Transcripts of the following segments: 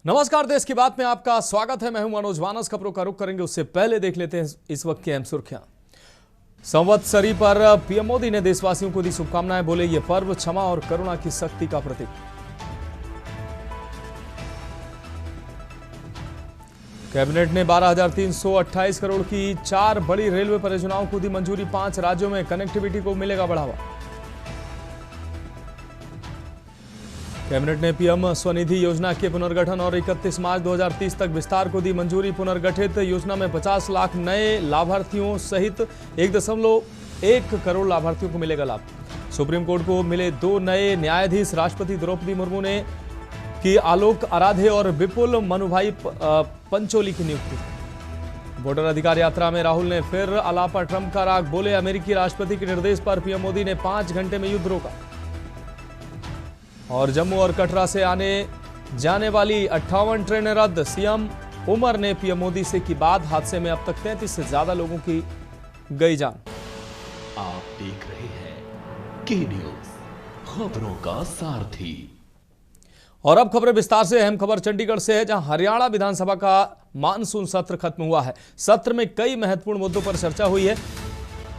नमस्कार, देश की बात में आपका स्वागत है। मैं हूं मनोज मानस। खबरों का रुख करेंगे उससे पहले देख लेते हैं इस वक्त की अहम सुर्खियां। संवत्सरी पर पीएम मोदी ने देशवासियों को दी शुभकामनाएं। बोले ये पर्व क्षमा और करुणा की शक्ति का प्रतीक। कैबिनेट ने 12,328 करोड़ की 4 बड़ी रेलवे परियोजनाओं को दी मंजूरी। 5 राज्यों में कनेक्टिविटी को मिलेगा बढ़ावा। कैबिनेट ने पीएम स्वनिधि योजना के पुनर्गठन और 31 मार्च 2030 तक विस्तार को दी मंजूरी। पुनर्गठित योजना में 50 लाख नए लाभार्थियों सहित 1.1 करोड़ लाभार्थियों को मिलेगा लाभ। सुप्रीम कोर्ट को मिले 2 नए न्यायाधीश। राष्ट्रपति द्रौपदी मुर्मू ने की आलोक आराधे और विपुल मनुभाई पंचोली की नियुक्ति। वोटर अधिकार यात्रा में राहुल ने फिर अलापा ट्रंप का राग। बोले अमेरिकी राष्ट्रपति के निर्देश पर पीएम मोदी ने 5 घंटे में युद्ध रोका। और जम्मू और कटरा से आने जाने वाली 58 ट्रेनें रद्द। सीएम उमर ने पीएम मोदी से की बात। हादसे में अब तक 33 से ज्यादा लोगों की गई जान। आप देख रहे हैं के न्यूज, खबरों का सारथी। और अब खबरें विस्तार से। अहम खबर चंडीगढ़ से है, जहां हरियाणा विधानसभा का मानसून सत्र खत्म हुआ है। सत्र में कई महत्वपूर्ण मुद्दों पर चर्चा हुई है।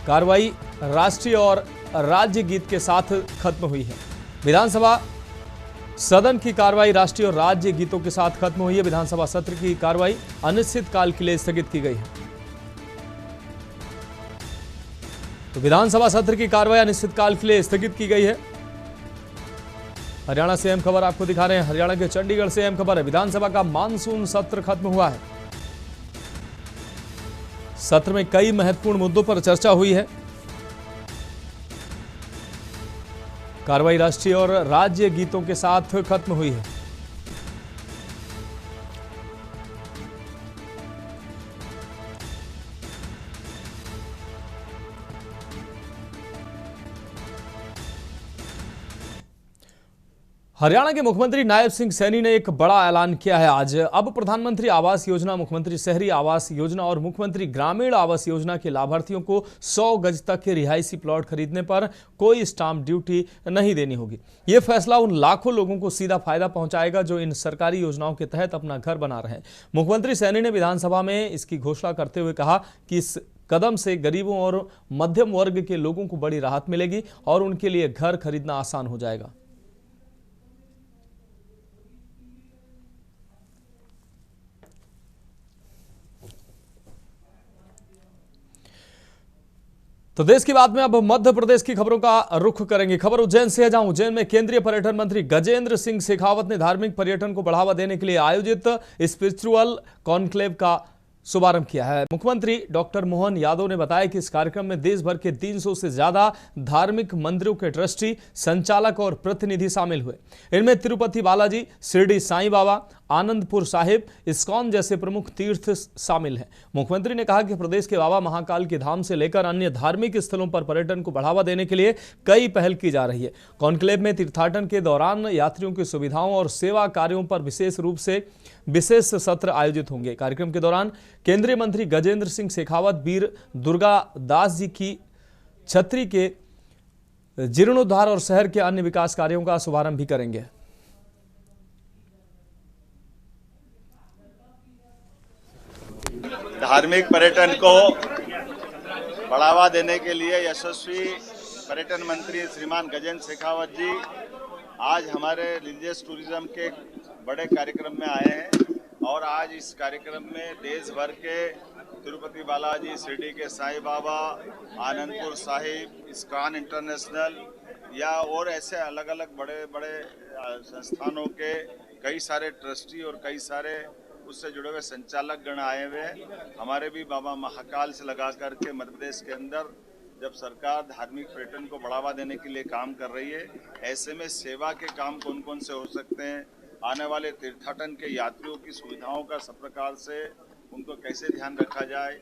कार्रवाई राष्ट्रीय और राज्य गीत के साथ खत्म हुई है। विधानसभा सदन की कार्रवाई राष्ट्रीय और राज्य गीतों के साथ खत्म हुई है। विधानसभा सत्र की कार्रवाई अनिश्चितकाल के लिए स्थगित की गई है। तो विधानसभा सत्र की कार्रवाई अनिश्चितकाल के लिए स्थगित की गई है। हरियाणा से अहम खबर आपको दिखा रहे हैं। हरियाणा के चंडीगढ़ से अहम खबर है। विधानसभा का मानसून सत्र खत्म हुआ है। सत्र में कई महत्वपूर्ण मुद्दों पर चर्चा हुई है। कार्रवाई राष्ट्रीय और राज्य गीतों के साथ खत्म हुई है। हरियाणा के मुख्यमंत्री नायब सिंह सैनी ने एक बड़ा ऐलान किया है आज। अब प्रधानमंत्री आवास योजना, मुख्यमंत्री शहरी आवास योजना और मुख्यमंत्री ग्रामीण आवास योजना के लाभार्थियों को 100 गज तक के रिहायशी प्लॉट खरीदने पर कोई स्टाम्प ड्यूटी नहीं देनी होगी। यह फैसला उन लाखों लोगों को सीधा फायदा पहुंचाएगा जो इन सरकारी योजनाओं के तहत अपना घर बना रहे हैं। मुख्यमंत्री सैनी ने विधानसभा में इसकी घोषणा करते हुए कहा कि इस कदम से गरीबों और मध्यम वर्ग के लोगों को बड़ी राहत मिलेगी और उनके लिए घर खरीदना आसान हो जाएगा। तो देश की बात में अब मध्य प्रदेश की खबरों का रुख करेंगे। खबर उज्जैन से है, जहां उज्जैन में केंद्रीय पर्यटन मंत्री गजेंद्र सिंह शेखावत ने धार्मिक पर्यटन को बढ़ावा देने के लिए आयोजित स्पिरिचुअल कॉन्क्लेव का शुभारंभ किया है। मुख्यमंत्री डॉक्टर मोहन यादव ने बताया कि इस कार्यक्रम में देश भर के 300 से ज्यादा धार्मिक मंदिरों के ट्रस्टी, संचालक और प्रतिनिधि शामिल हुए। इनमें तिरुपति बालाजी, शिरडी साईं बाबा, आनंदपुर साहिब, इस्कॉन जैसे प्रमुख तीर्थ शामिल हैं। मुख्यमंत्री ने कहा कि प्रदेश के बाबा महाकाल के धाम से लेकर अन्य धार्मिक स्थलों पर पर्यटन को बढ़ावा देने के लिए कई पहल की जा रही है। कॉन्क्लेव में तीर्थाटन के दौरान यात्रियों की सुविधाओं और सेवा कार्यों पर विशेष रूप से विशेष सत्र आयोजित होंगे। कार्यक्रम के दौरान केंद्रीय मंत्री गजेंद्र सिंह शेखावत वीर दुर्गा दास जी की छतरी के जीर्णोद्धार और शहर के अन्य विकास कार्यों का शुभारंभ भी करेंगे। धार्मिक पर्यटन को बढ़ावा देने के लिए यशस्वी पर्यटन मंत्री श्रीमान गजेंद्र शेखावत जी आज हमारे रिलीजियस टूरिज्म के बड़े कार्यक्रम में आए हैं और आज इस कार्यक्रम में देश भर के तिरुपति बालाजी, शिरडी के साईं बाबा, आनंदपुर साहिब, इस्कॉन इंटरनेशनल या और ऐसे अलग अलग बड़े बड़े संस्थानों के कई सारे ट्रस्टी और कई सारे उससे जुड़े हुए संचालक गण आए हुए हैं। हमारे भी बाबा महाकाल से लगा करके मध्य प्रदेश के अंदर जब सरकार धार्मिक पर्यटन को बढ़ावा देने के लिए काम कर रही है, ऐसे में सेवा के काम कौन कौन से हो सकते हैं, आने वाले तीर्थाटन के यात्रियों की सुविधाओं का सब प्रकार से उनको कैसे ध्यान रखा जाए,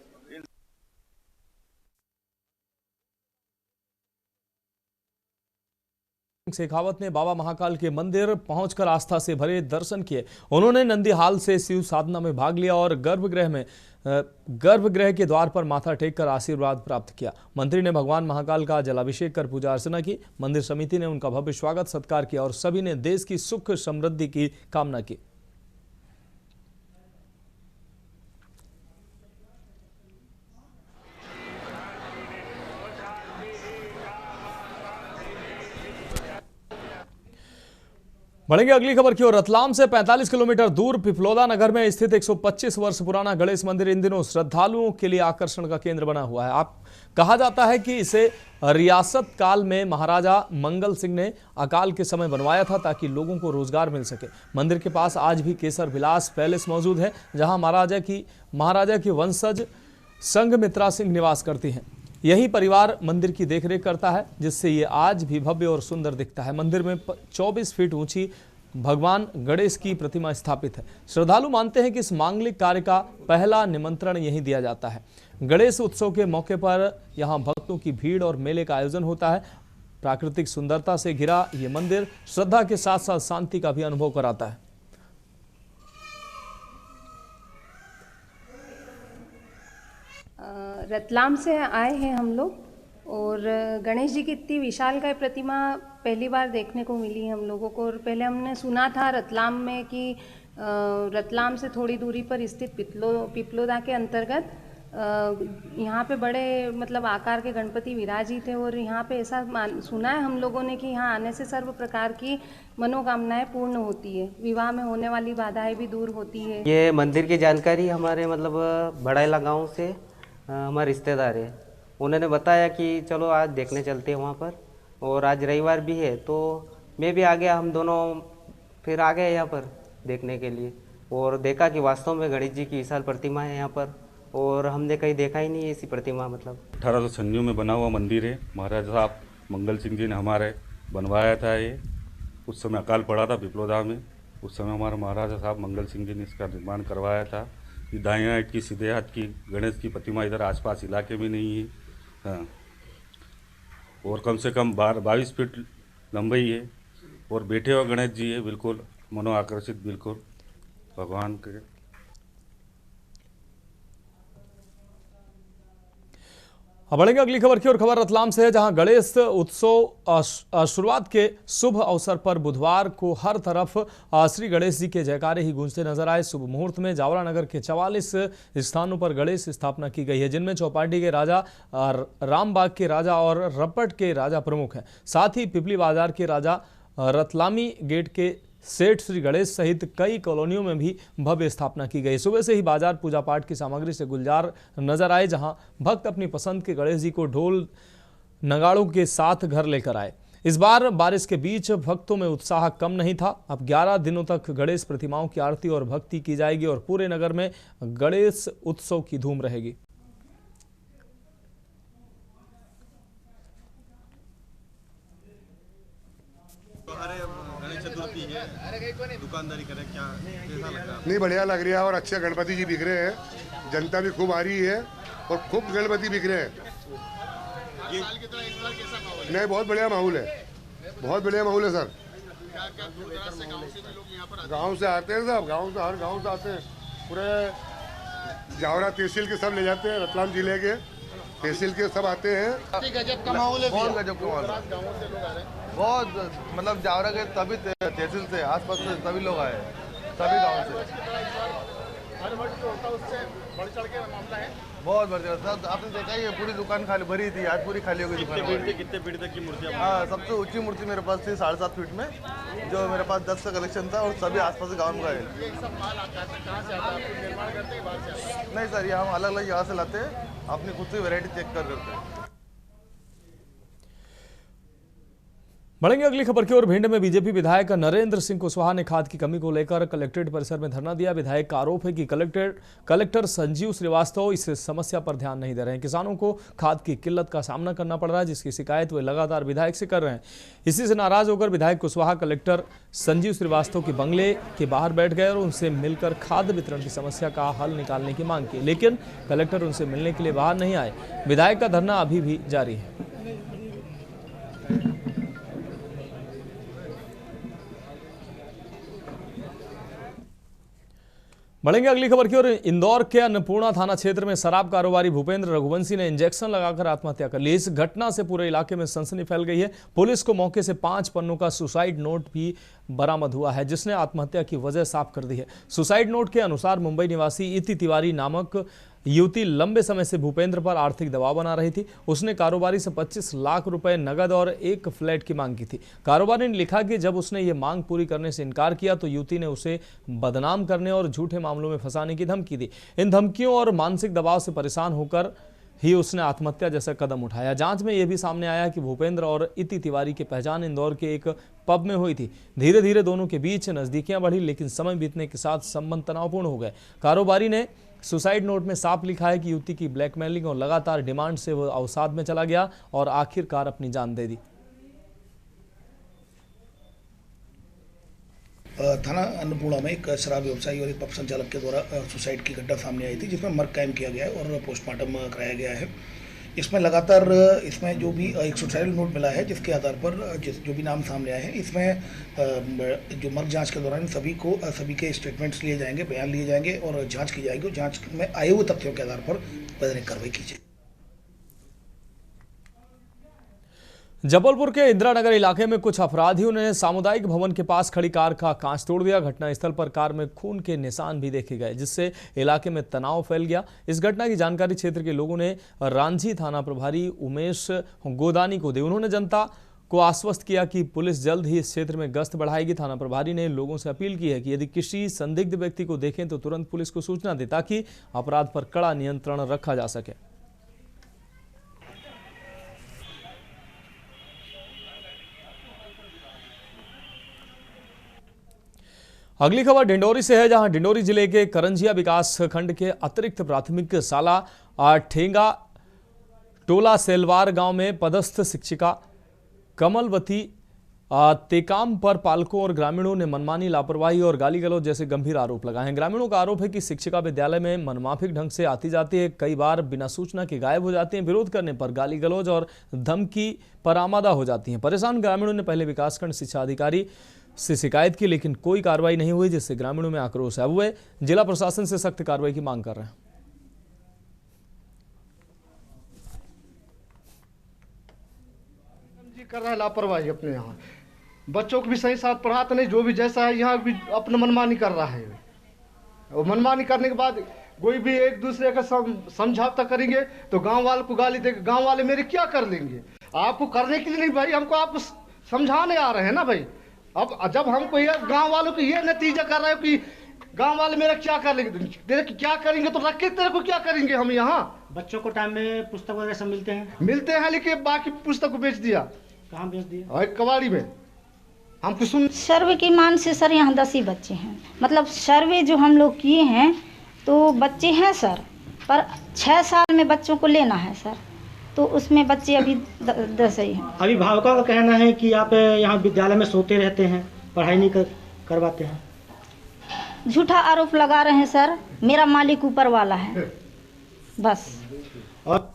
शेखावत ने बाबा महाकाल के मंदिर पहुंचकर आस्था से भरे दर्शन किए। उन्होंने नंदीहाल से शिव साधना में भाग लिया और गर्भगृह के द्वार पर माथा टेककर आशीर्वाद प्राप्त किया। मंत्री ने भगवान महाकाल का जलाभिषेक कर पूजा अर्चना की। मंदिर समिति ने उनका भव्य स्वागत सत्कार किया और सभी ने देश की सुख समृद्धि की कामना की। बढ़ेंगे अगली खबर की ओर। रतलाम से 45 किलोमीटर दूर पिपलोदा नगर में स्थित 125 वर्ष पुराना गणेश मंदिर इन दिनों श्रद्धालुओं के लिए आकर्षण का केंद्र बना हुआ है। कहा जाता है कि इसे रियासत काल में महाराजा मंगल सिंह ने अकाल के समय बनवाया था ताकि लोगों को रोजगार मिल सके। मंदिर के पास आज भी केसर विलास पैलेस मौजूद है, जहां महाराजा की वंशज संघमित्रा सिंह निवास करती हैं। यही परिवार मंदिर की देखरेख करता है, जिससे ये आज भी भव्य और सुंदर दिखता है। मंदिर में 24 फीट ऊंची भगवान गणेश की प्रतिमा स्थापित है। श्रद्धालु मानते हैं कि इस मांगलिक कार्य का पहला निमंत्रण यहीं दिया जाता है। गणेश उत्सव के मौके पर यहां भक्तों की भीड़ और मेले का आयोजन होता है। प्राकृतिक सुंदरता से घिरा ये मंदिर श्रद्धा के साथ साथ शांति का भी अनुभव कराता है। रतलाम से आए हैं हम लोग और गणेश जी की इतनी विशालकाय प्रतिमा पहली बार देखने को मिली हम लोगों को। और पहले हमने सुना था रतलाम में कि रतलाम से थोड़ी दूरी पर स्थित पिपलोदा के अंतर्गत यहाँ पे बड़े मतलब आकार के गणपति विराजित थे। और यहाँ पे ऐसा सुना है हम लोगों ने कि यहाँ आने से सर्व प्रकार की मनोकामनाएं पूर्ण होती है, विवाह में होने वाली बाधाएं भी दूर होती है। ये मंदिर की जानकारी हमारे मतलब बड़ाइला गांव से हमारे रिश्तेदार है, उन्होंने बताया कि चलो आज देखने चलते हैं वहाँ पर। और आज रविवार भी है तो मैं भी आ गया, हम दोनों फिर आ गए यहाँ पर देखने के लिए। और देखा कि वास्तव में गणेश जी की विशाल प्रतिमा है यहाँ पर, और हमने कहीं देखा ही नहीं ऐसी प्रतिमा। मतलब 1896 में बना हुआ मंदिर है। महाराजा साहब मंगल सिंह जी ने हमारे बनवाया था ये। उस समय अकाल पड़ा था पिपलोदा में, उस समय हमारे महाराजा साहब मंगल सिंह जी ने इसका निर्माण करवाया था। ये दाएं हाथ की सीधे हाथ की गणेश की प्रतिमा इधर आसपास इलाके में नहीं है। हाँ, और कम से कम 22 फीट लंबाई है और बैठे हुए गणेश जी है, बिल्कुल मनो आकर्षित, बिल्कुल भगवान के। अब बढ़ेंगे अगली खबर की ओर। खबर रतलाम से है, जहां गणेश उत्सव शुरुआत के शुभ अवसर पर बुधवार को हर तरफ श्री गणेश जी के जयकारे ही गूंजते नजर आए। शुभ मुहूर्त में जावरा नगर के 44 स्थानों पर गणेश स्थापना की गई है, जिनमें चौपाटी के राजा, रामबाग के राजा और रपट के राजा प्रमुख हैं। साथ ही पिपली बाजार के राजा, रतलामी गेट के सेठ श्री गणेश सहित कई कॉलोनियों में भी भव्य स्थापना की गई। सुबह से ही बाजार पूजा पाठ की सामग्री से गुलजार नजर आए, जहां भक्त अपनी पसंद के गणेश जी को ढोल नगाड़ों के साथ घर लेकर आए। इस बार बारिश के बीच भक्तों में उत्साह कम नहीं था। अब 11 दिनों तक गणेश प्रतिमाओं की आरती और भक्ति की जाएगी और पूरे नगर में गणेश उत्सव की धूम रहेगी। दुकानदारी करें, क्या कैसा लग रहा है? नहीं, बढ़िया लग रहा है और अच्छे गणपति जी बिक रहे हैं। जनता भी खूब आ रही है और खूब गणपति बिक रहे हैं। नहीं, बहुत बढ़िया माहौल है, बहुत बढ़िया माहौल है सर। गांव से आते हैं सब, गांव से, हर गांव से आते हैं। पूरे जावरा तहसील के सब ले जाते हैं, रतलाम जिले के तहसील के सब आते हैं। गजब का माहौल है, बहुत गजब का माहौल है। बहुत मतलब जावरा के सभी तहसील से, आसपास से सभी लोग आए, सभी गांव से। हर वर्ष जो होता है उससे बढ़ चढ़ के मामला है, बहुत बढ़ चढ़। सब आपने देखा ही है, पूरी दुकान खाली भरी थी, आज पूरी खाली हो गई दुकान। कितने फीट तक की मूर्ति? हाँ, सबसे ऊंची मूर्ति मेरे पास थी 7.5 फीट में, जो मेरे पास 10 का कलेक्शन था और सभी आसपास के गाँव में गए। नहीं सर, ये हम अलग अलग यहाँ से लाते हैं, अपनी खुद से वैरायटी चेक करते हैं। बढ़ेंगे अगली खबर की ओर। भिंड में बीजेपी विधायक नरेंद्र सिंह कुशवाहा ने खाद की कमी को लेकर कलेक्ट्रेट परिसर में धरना दिया। विधायक का आरोप है कि कलेक्टर संजीव श्रीवास्तव इस समस्या पर ध्यान नहीं दे रहे हैं। किसानों को खाद की किल्लत का सामना करना पड़ रहा है, जिसकी शिकायत वे लगातार विधायक से कर रहे हैं। इसी से नाराज होकर विधायक कुशवाहा कलेक्टर संजीव श्रीवास्तव के बंगले के बाहर बैठ गए और उनसे मिलकर खाद्य वितरण की समस्या का हल निकालने की मांग की, लेकिन कलेक्टर उनसे मिलने के लिए बाहर नहीं आए। विधायक का धरना अभी भी जारी है। बढ़ेंगे अगली खबर की ओर। इंदौर के अन्नपूर्णा थाना क्षेत्र में शराब कारोबारी भूपेंद्र रघुवंशी ने इंजेक्शन लगाकर आत्महत्या कर ली। इस घटना से पूरे इलाके में सनसनी फैल गई है। पुलिस को मौके से 5 पन्नों का सुसाइड नोट भी बरामद हुआ है, जिसने आत्महत्या की वजह साफ कर दी है। सुसाइड नोट के अनुसार मुंबई निवासी इति तिवारी नामक युवती लंबे समय से भूपेंद्र पर आर्थिक दबाव बना रही थी। उसने कारोबारी से 25 लाख रुपए नगद और एक फ्लैट की मांग की थी। कारोबारी ने लिखा कि जब उसने ये मांग पूरी करने से इनकार किया तो युवती ने उसे बदनाम करने और झूठे मामलों में फंसाने की धमकी दी। इन धमकियों और मानसिक दबाव से परेशान होकर ही उसने आत्महत्या जैसा कदम उठाया। जांच में यह भी सामने आया कि भूपेंद्र और इति तिवारी की पहचान इंदौर के एक पब में हुई थी। धीरे धीरे दोनों के बीच नजदीकियां बढ़ी, लेकिन समय बीतने के साथ संबंध तनावपूर्ण हो गए। कारोबारी ने सुसाइड नोट में साफ लिखा है कि युवती की ब्लैकमेलिंग और लगातार डिमांड से वह अवसाद में चला गया और आखिरकार अपनी जान दे दी। थाना अन्नपूर्णा में एक शराब व्यवसायी और एक पब संचालक के द्वारा सुसाइड की घटना सामने आई थी, जिसमें मर्ग कायम किया गया है और पोस्टमार्टम कराया गया है। इसमें लगातार इसमें जो भी एक सुसाइड नोट मिला है, जिसके आधार पर जो भी नाम सामने आए हैं, इसमें जो मर्ग जांच के दौरान सभी के स्टेटमेंट्स लिए जाएंगे, बयान लिए जाएंगे और जांच की जाएगी। जांच में आए हुए तथ्यों के आधार पर वैधानिक कार्रवाई की जाएगी। जबलपुर के इंदिरानगर इलाके में कुछ अपराधियों ने सामुदायिक भवन के पास खड़ी कार का कांच तोड़ दिया। घटनास्थल पर कार में खून के निशान भी देखे गए, जिससे इलाके में तनाव फैल गया। इस घटना की जानकारी क्षेत्र के लोगों ने रांझी थाना प्रभारी उमेश गोदानी को दी। उन्होंने जनता को आश्वस्त किया कि पुलिस जल्द ही इस क्षेत्र में गश्त बढ़ाएगी। थाना प्रभारी ने लोगों से अपील की है कि यदि किसी संदिग्ध व्यक्ति को देखें तो तुरंत पुलिस को सूचना दें, ताकि अपराध पर कड़ा नियंत्रण रखा जा सके। अगली खबर डिंडोरी से है, जहां डिंडोरी जिले के करंजिया विकास खंड के अतिरिक्त प्राथमिक शाला ठेंगा टोला सेलवार गांव में पदस्थ शिक्षिका कमलवती तेकाम पर पालकों और ग्रामीणों ने मनमानी, लापरवाही और गाली गलौज जैसे गंभीर आरोप लगाए हैं। ग्रामीणों का आरोप है कि शिक्षिका विद्यालय में मनमाफिक ढंग से आती जाती है, कई बार बिना सूचना के गायब हो जाती हैं। विरोध करने पर गाली गलौज और धमकी पर आमादा हो जाती हैं। परेशान ग्रामीणों ने पहले विकासखंड शिक्षा अधिकारी से शिकायत की, लेकिन कोई कार्रवाई नहीं हुई, जिससे ग्रामीणों में आक्रोश है। अब वे जिला प्रशासन से सख्त कार्रवाई की मांग कर रहे हैं। कर रहा है लापरवाही अपने यहाँ, बच्चों को भी सही साथ पढ़ाते नहीं, जो भी जैसा है यहाँ भी अपना मनमानी कर रहा है। और मनमानी करने के बाद कोई भी एक दूसरे का समझौता करेंगे तो गांव वाले को गाली देंगे। गांव वाले मेरे क्या कर लेंगे? आपको करने के लिए नहीं भाई, हमको आप समझाने आ रहे हैं ना भाई। अब जब हमको ये गांव वालों को ये नतीजा कर रहे हो कि गांव वाले मेरा क्या कर लेंगे, तेरे क्या करेंगे तो रख के तेरे को क्या करेंगे हम यहाँ। बच्चों को टाइम में पुस्तक वगैरह सब मिलते हैं, लेकिन बाकी पुस्तक को बेच दिया। कहाँ बेच दिया? और कबाड़ी में। हमको सुन सर्वे की मान से सर यहाँ 10 ही बच्चे हैं, मतलब सर्वे जो हम लोग किए हैं तो बच्चे हैं सर, पर 6 साल में बच्चों को लेना है सर, तो उसमें बच्चे अभी 10 ही हैं। अभिभावकों का कहना है कि आप यहाँ विद्यालय में सोते रहते हैं, पढ़ाई नहीं करवाते हैं। झूठा आरोप लगा रहे हैं सर, मेरा मालिक ऊपर वाला है बस। और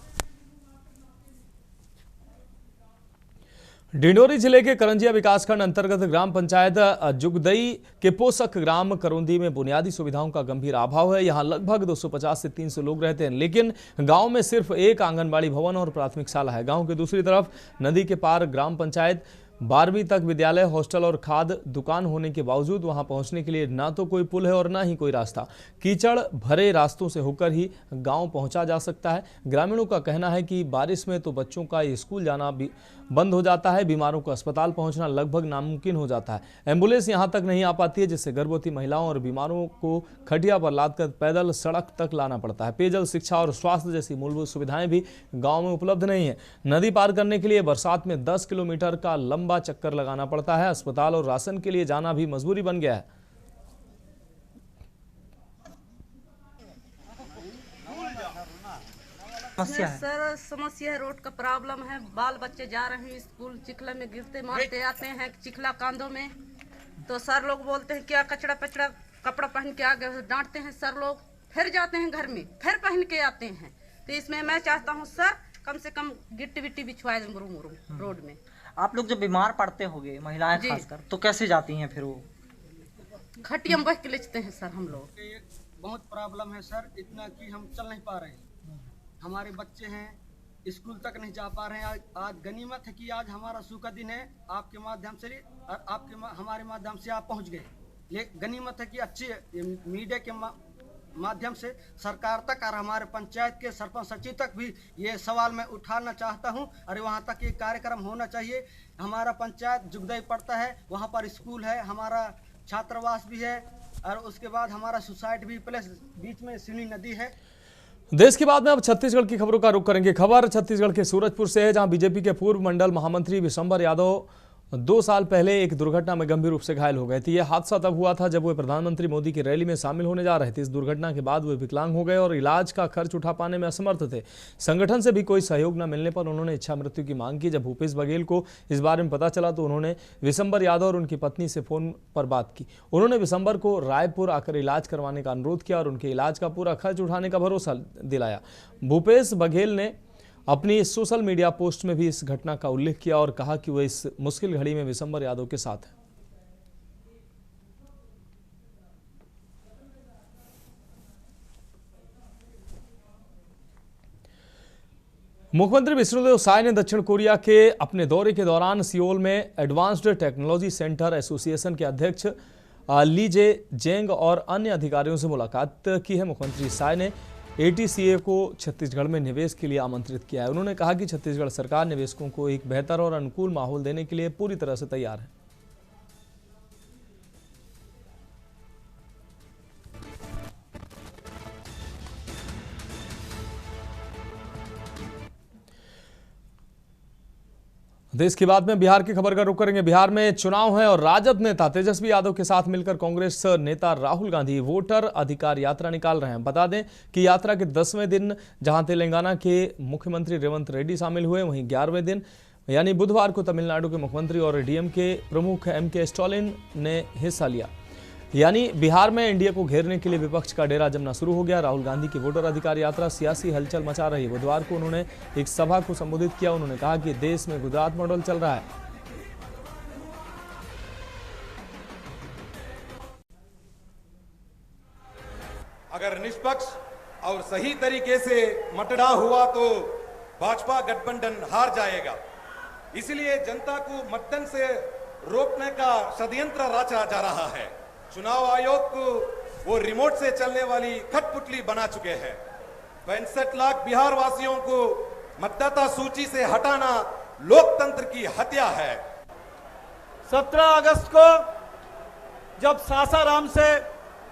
डिंडोरी जिले के करंजिया विकासखंड अंतर्गत ग्राम पंचायत जुगदई के पोषक ग्राम करोंदी में बुनियादी सुविधाओं का गंभीर अभाव है। यहां लगभग 250 से 300 लोग रहते हैं, लेकिन गांव में सिर्फ एक आंगनबाड़ी भवन और प्राथमिक शाला है। गांव के दूसरी तरफ नदी के पार ग्राम पंचायत 12वीं तक विद्यालय, हॉस्टल और खाद दुकान होने के बावजूद वहां पहुंचने के लिए ना तो कोई पुल है और ना ही कोई रास्ता। कीचड़ भरे रास्तों से होकर ही गांव पहुंचा जा सकता है। ग्रामीणों का कहना है कि बारिश में तो बच्चों का स्कूल जाना भी बंद हो जाता है, बीमारों को अस्पताल पहुंचना लगभग नामुमकिन हो जाता है। एम्बुलेंस यहां तक नहीं आ पाती है, जिससे गर्भवती महिलाओं और बीमारों को खटिया पर लादकर पैदल सड़क तक लाना पड़ता है। पेयजल, शिक्षा और स्वास्थ्य जैसी मूलभूत सुविधाएं भी गांव में उपलब्ध नहीं है। नदी पार करने के लिए बरसात में 10 किलोमीटर का लंबा चक्कर लगाना पड़ता है। अस्पताल और राशन के लिए जाना भी मजबूरी बन गया है। सर समस्या है, रोड का प्रॉब्लम है, बाल बच्चे जा रहे हैं स्कूल, चिखला में गिरते मारते आते हैं, चिखला कांधों में, तो सर लोग बोलते हैं क्या कचड़ा पचड़ा कपड़ा पहन के आ गए, डांटते हैं सर लोग, फिर जाते हैं घर में, फिर पहन के आते हैं। तो इसमें मैं चाहता हूँ सर कम से कम गिट्टी विट्टी बिछवाए रोड में। आप लोग जब बीमार पड़ते होंगे महिलाएं खासकर, तो कैसे जाती हैं फिर? वो खटिया में बह के लेते हैं सर हम लोग। बहुत प्रॉब्लम है सर, इतना कि हम चल नहीं पा रहे हैं, हमारे बच्चे हैं स्कूल तक नहीं जा पा रहे हैं। आज गनीमत है कि आज हमारा सूखा दिन है, आपके माध्यम से और हमारे माध्यम से आप पहुंच गए। गनीमत है कि अच्छे मीडिया के माध्यम से सरकार तक और हमारे पंचायत के सरपंच सचिव तक भी ये सवाल मैं उठाना चाहता हूं। और वहां तक ये कार्यक्रम होना चाहिए। हमारा पंचायत जुगदई पड़ता है, वहां पर स्कूल है, हमारा छात्रावास भी है और उसके बाद हमारा सोसाइटी भी, प्लस बीच में सिनी नदी है। देश के बाद में अब छत्तीसगढ़ की खबरों का रुख करेंगे। खबर छत्तीसगढ़ के सूरजपुर से है, जहां बीजेपी के पूर्व मंडल महामंत्री विशंबर यादव 2 साल पहले एक दुर्घटना में गंभीर रूप से घायल हो गए थे। यह हादसा तब हुआ था जब वे प्रधानमंत्री मोदी की रैली में शामिल होने जा रहे थे। इस दुर्घटना के बाद वे विकलांग हो गए और इलाज का खर्च उठा पाने में असमर्थ थे। संगठन से भी कोई सहयोग न मिलने पर उन्होंने इच्छा मृत्यु की मांग की। जब भूपेश बघेल को इस बारे में पता चला तो उन्होंने विशंबर यादव और उनकी पत्नी से फोन पर बात की। उन्होंने विशंबर को रायपुर आकर इलाज करवाने का अनुरोध किया और उनके इलाज का पूरा खर्च उठाने का भरोसा दिलाया। भूपेश बघेल ने अपनी सोशल मीडिया पोस्ट में भी इस घटना का उल्लेख किया और कहा कि वह इस मुश्किल घड़ी में विशंबर यादव के साथ है। मुख्यमंत्री विष्णुदेव साय ने दक्षिण कोरिया के अपने दौरे के दौरान सियोल में एडवांस्ड टेक्नोलॉजी सेंटर एसोसिएशन के अध्यक्ष ली जे जेंग और अन्य अधिकारियों से मुलाकात की है। मुख्यमंत्री साय ने ATCA को छत्तीसगढ़ में निवेश के लिए आमंत्रित किया है। उन्होंने कहा कि छत्तीसगढ़ सरकार निवेशकों को एक बेहतर और अनुकूल माहौल देने के लिए पूरी तरह से तैयार है। देश की बात में बिहार की खबर का रुख करेंगे। बिहार में चुनाव है और राजद नेता तेजस्वी यादव के साथ मिलकर कांग्रेस नेता राहुल गांधी वोटर अधिकार यात्रा निकाल रहे हैं। बता दें कि यात्रा के 10वें दिन जहां तेलंगाना के मुख्यमंत्री रेवंत रेड्डी शामिल हुए, वहीं 11वें दिन यानी बुधवार को तमिलनाडु के मुख्यमंत्री और DMK प्रमुख MK स्टालिन ने हिस्सा लिया। यानी बिहार में एनडीए को घेरने के लिए विपक्ष का डेरा जमना शुरू हो गया। राहुल गांधी की वोटर अधिकार यात्रा सियासी हलचल मचा रही है। बुधवार को उन्होंने एक सभा को संबोधित किया। उन्होंने कहा कि देश में गुजरात मॉडल चल रहा है। अगर निष्पक्ष और सही तरीके से मतदान हुआ तो भाजपा गठबंधन हार जाएगा। इसलिए जनता को मतदान से रोकने का षड्यंत्र रचा जा रहा है। चुनाव आयोग को वो रिमोट से चलने वाली कठपुतली बना चुके हैं। 65 लाख बिहार वासियों को मतदाता सूची से हटाना लोकतंत्र की हत्या है। 17 अगस्त को जब सासाराम से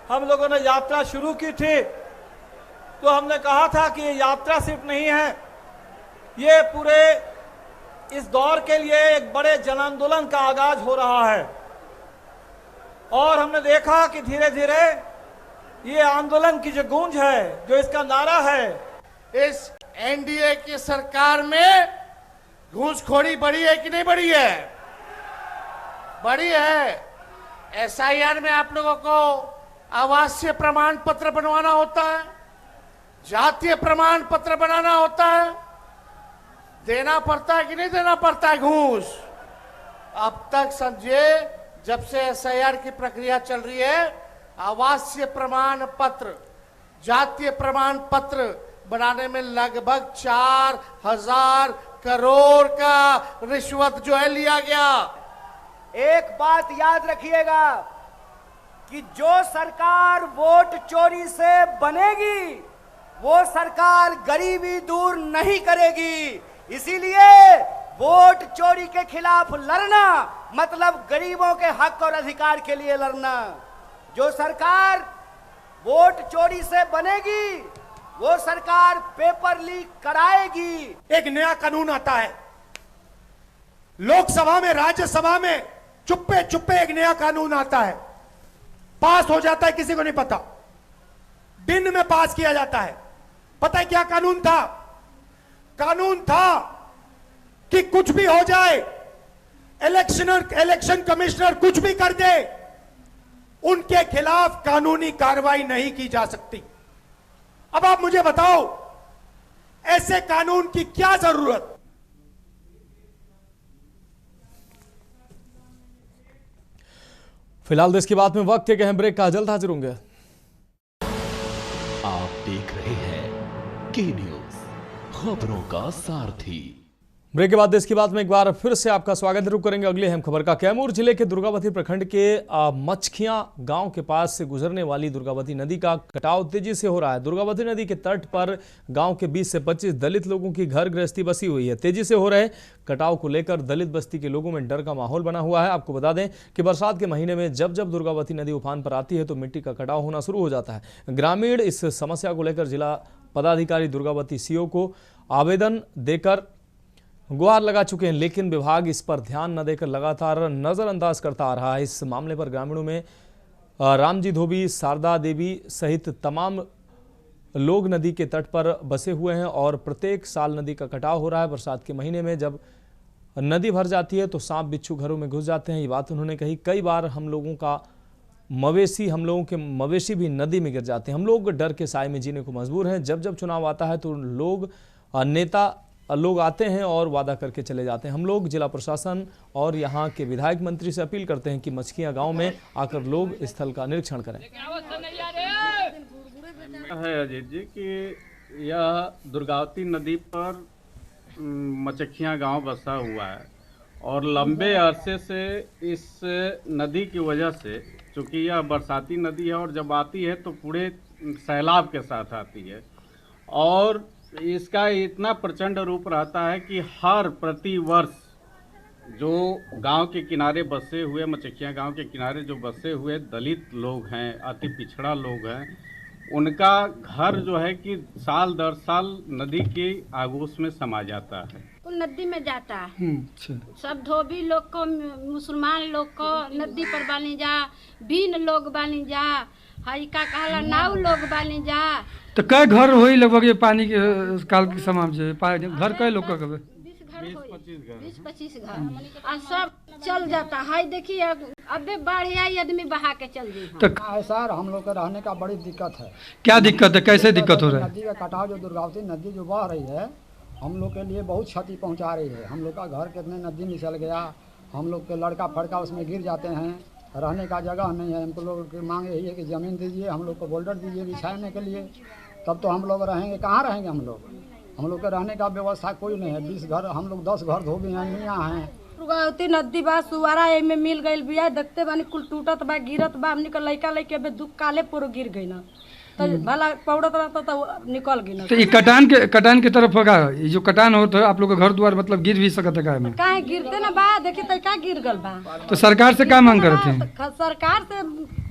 हम लोगों ने यात्रा शुरू की थी तो हमने कहा था कि ये यात्रा सिर्फ नहीं है, ये पूरे इस दौर के लिए एक बड़े जन आंदोलन का आगाज हो रहा है। और हमने देखा कि धीरे धीरे ये आंदोलन की जो गूंज है, जो इसका नारा है, इस एनडीए की सरकार में घूसखोरी बढ़ी है कि नहीं बढ़ी है? बढ़ी है। एसआईआर में आप लोगों को आवासीय प्रमाण पत्र बनवाना होता है, जातीय प्रमाण पत्र बनाना होता है, देना पड़ता है कि नहीं देना पड़ता है घूस? अब तक समझिए जब से एसआईआर की प्रक्रिया चल रही है, आवासीय प्रमाण पत्र, जातीय प्रमाण पत्र बनाने में लगभग 4,000 करोड़ का रिश्वत जो है लिया गया। एक बात याद रखिएगा कि जो सरकार वोट चोरी से बनेगी वो सरकार गरीबी दूर नहीं करेगी। इसीलिए वोट चोरी के खिलाफ लड़ना मतलब गरीबों के हक और अधिकार के लिए लड़ना। जो सरकार वोट चोरी से बनेगी वो सरकार पेपर लीक कराएगी। एक नया कानून आता है लोकसभा में, राज्यसभा में चुप्पे चुप्पे एक नया कानून आता है, पास हो जाता है, किसी को नहीं पता, दिन में पास किया जाता है। पता है क्या कानून था? कानून था कि कुछ भी हो जाए, इलेक्शन कमिश्नर कुछ भी कर दे, उनके खिलाफ कानूनी कार्रवाई नहीं की जा सकती। अब आप मुझे बताओ ऐसे कानून की क्या जरूरत? फिलहाल देश की बात में वक्त एक अहम ब्रेक का, जल्द हाजिर होंगे। आप देख रहे हैं के न्यूज, खबरों का सारथी। ब्रेक के बाद देश की बात में एक बार फिर से आपका स्वागत। रुक करेंगे अगली अहम खबर का। कैमूर जिले के दुर्गावती प्रखंड के मचखियां गांव के पास से गुजरने वाली दुर्गावती नदी का कटाव तेजी से हो रहा है। दुर्गावती नदी के तट पर गांव के 20 से 25 दलित लोगों की घर गृहस्थी बसी हुई है। तेजी से हो रहे कटाव को लेकर दलित बस्ती के लोगों में डर का माहौल बना हुआ है। आपको बता दें कि बरसात के महीने में जब जब दुर्गावती नदी उफान पर आती है तो मिट्टी का कटाव होना शुरू हो जाता है। ग्रामीण इस समस्या को लेकर जिला पदाधिकारी दुर्गावती सीओ को आवेदन देकर गुहार लगा चुके हैं, लेकिन विभाग इस पर ध्यान न देकर लगातार नजरअंदाज करता आ रहा है। इस मामले पर ग्रामीणों में रामजी धोबी, शारदा देवी सहित तमाम लोग नदी के तट पर बसे हुए हैं और प्रत्येक साल नदी का कटाव हो रहा है। बरसात के महीने में जब नदी भर जाती है तो सांप बिच्छू घरों में घुस जाते हैं। ये बात उन्होंने कही। कई बार हम लोगों के मवेशी भी नदी में गिर जाते हैं। हम लोग डर के साए में जीने को मजबूर हैं। जब जब चुनाव आता है तो नेता लोग आते हैं और वादा करके चले जाते हैं। हम लोग जिला प्रशासन और यहाँ के विधायक मंत्री से अपील करते हैं कि मचखियां गांव में आकर लोग स्थल का निरीक्षण करें। है अजीत जी कि यह दुर्गावती नदी पर मचखियां गांव बसा हुआ है और लंबे अरसे से इस नदी की वजह से, चूँकि यह बरसाती नदी है और जब आती है तो पूरे सैलाब के साथ आती है और इसका इतना प्रचंड रूप रहता है कि हर प्रतिवर्ष जो गांव के किनारे बसे हुए मचखिया गांव के किनारे जो बसे हुए दलित लोग हैं, अति पिछड़ा लोग हैं, उनका घर जो है कि साल दर साल नदी के आगोश में समा जाता है। नदी में जाता है सब धोबी लोग को, मुसलमान लोग को नदी पर बानी जा, बीन लोग बानी जा, हई का कहला नाव लोग बानी जा। तो कई घर होई लगभग ये पानी के काल के समाप्त घर कई लोग का 20-25 घर और सब चल जाता है। देखिए अबे बाढ़ आई आदमी बहा के चल जाए। तो सर हम लोग को रहने का बड़ी दिक्कत है। क्या दिक्कत है, कैसे दिक्कत हो रहा है? नदी का कटाव जो दुर्गावती नदी जो बह रही है हम लोग के लिए बहुत क्षति पहुंचा रही है। हम लोग का घर कितने नदी में चल गया, हम लोग के लड़का फड़का उसमें गिर जाते हैं, रहने का जगह नहीं है। हमको लोग की मांग यही है कि ज़मीन दीजिए, हम लोग को बोल्डर दीजिए बिछाने के लिए, तब तो हम लोग रहेंगे। कहाँ रहेंगे हम लोग के रहने का व्यवस्था कोई नहीं है। 20 घर हम लोग 10 घर धोबी हैं हैं। दुर्गावती नदी बा सुवारा में मिल गई बिया, देखते बानी कुल टूटत बा, गिरत बा। हमनी के लइका लइके बे दुख काले पूरा गिर गई ना, तो भला पौड़त रहता तो निकल गई ना। तो ये कटान की तरफ होगा, ये जो कटान होता है आप लोग का घर द्वार मतलब गिर भी सकता है काहे में? काहे गिरते ना बा, देखी तो का गिर गल बा। तो सरकार से क्या मांग करते हैं? सरकार से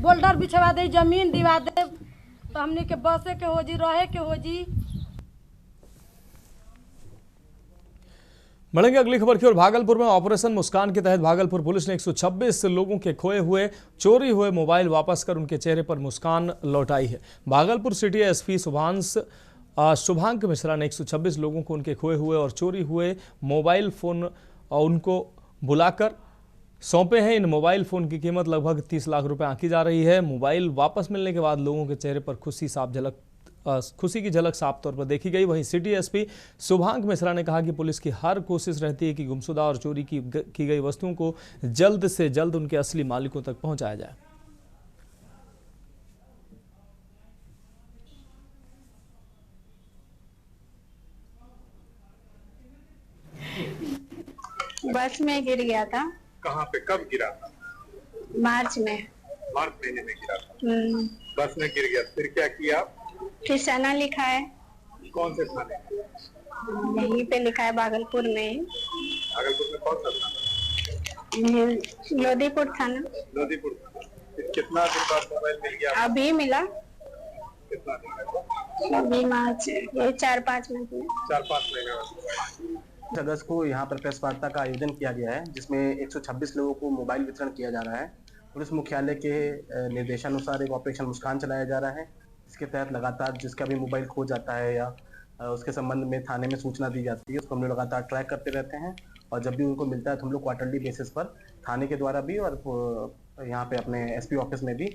बोल्डर बिछवा दे, जमीन दिवा दे, तो हमनी के बसे के हो जी, रहे के हो जी। बढ़ेंगे अगली खबर की ओर। भागलपुर में ऑपरेशन मुस्कान के तहत भागलपुर पुलिस ने 126 लोगों के खोए हुए चोरी हुए मोबाइल वापस कर उनके चेहरे पर मुस्कान लौटाई है। भागलपुर सिटी एसपी शुभांक मिश्रा ने 126 लोगों को उनके खोए हुए और चोरी हुए मोबाइल फोन उनको बुलाकर सौंपे हैं। इन मोबाइल फोन की कीमत लगभग 30 लाख रुपए आंकी जा रही है। मोबाइल वापस मिलने के बाद लोगों के चेहरे पर खुशी की झलक साफ तौर पर देखी गई। वहीं सिटी एसपी शुभांक मिश्रा ने कहा कि पुलिस की हर कोशिश रहती है कि गुमशुदा और चोरी की गई वस्तुओं को जल्द से जल्द उनके असली मालिकों तक पहुंचाया जाए। बस में गिर गया था। कहाँ पे, कब गिरा था? मार्च में। मार्च महीने में गिरा था। बस में गिर गया, फिर क्या किया? ठिसाना लिखा है। कौन से थाने? यहीं पे लिखा है भागलपुर में। भागलपुर में कौन सा थाना? लोधीपुर थाना। लोधीपुर थाना। कितना दिन बाद मोबाइल मिल गया? अभी मिला। कितना दिन? अभी मार्च, ये 4-5 महीने। 4-5 महीने। अगस्त को यहाँ पर प्रेस वार्ता का आयोजन किया गया है, जिसमें 126 लोगों को मोबाइल वितरण किया जा रहा है। पुलिस मुख्यालय के निर्देशानुसार एक ऑपरेशन मुस्कान चलाया जा रहा है। इसके तहत लगातार जिसका भी मोबाइल खो जाता है या उसके संबंध में थाने में सूचना दी जाती है, उसको हम लोग लगातार ट्रैक करते रहते हैं और जब भी उनको मिलता है तो हम लोग क्वार्टरली बेसिस पर थाने के द्वारा भी और यहाँ पे अपने एसपी ऑफिस में भी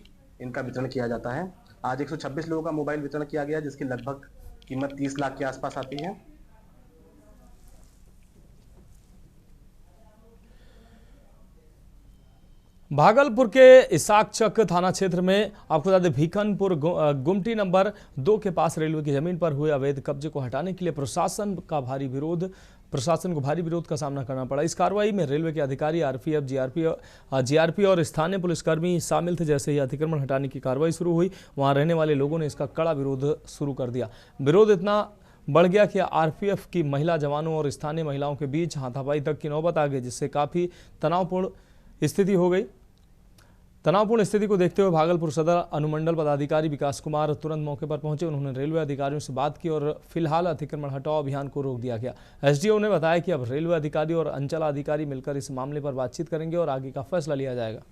इनका वितरण किया जाता है। आज 126 लोगों का मोबाइल वितरण किया गया, जिसकी लगभग कीमत 30 लाख के आसपास आती है। भागलपुर के इसाकचक थाना क्षेत्र में आपको बता दें भीखनपुर गुमटी नंबर 2 के पास रेलवे की जमीन पर हुए अवैध कब्जे को हटाने के लिए प्रशासन का भारी विरोध प्रशासन को भारी विरोध का सामना करना पड़ा। इस कार्रवाई में रेलवे के अधिकारी, आरपीएफ, जीआरपी और स्थानीय पुलिसकर्मी शामिल थे। जैसे ही अतिक्रमण हटाने की कार्रवाई शुरू हुई, वहां रहने वाले लोगों ने इसका कड़ा विरोध शुरू कर दिया। विरोध इतना बढ़ गया कि आरपीएफ की महिला जवानों और स्थानीय महिलाओं के बीच हाथापाई तक की नौबत आ गई, जिससे काफ़ी तनावपूर्ण स्थिति हो गई। तनावपूर्ण स्थिति को देखते हुए भागलपुर सदर अनुमंडल पदाधिकारी विकास कुमार तुरंत मौके पर पहुंचे। उन्होंने रेलवे अधिकारियों से बात की और फिलहाल अतिक्रमण हटाओ अभियान को रोक दिया गया। एसडीओ ने बताया कि अब रेलवे अधिकारी और अंचल अधिकारी मिलकर इस मामले पर बातचीत करेंगे और आगे का फैसला लिया जाएगा।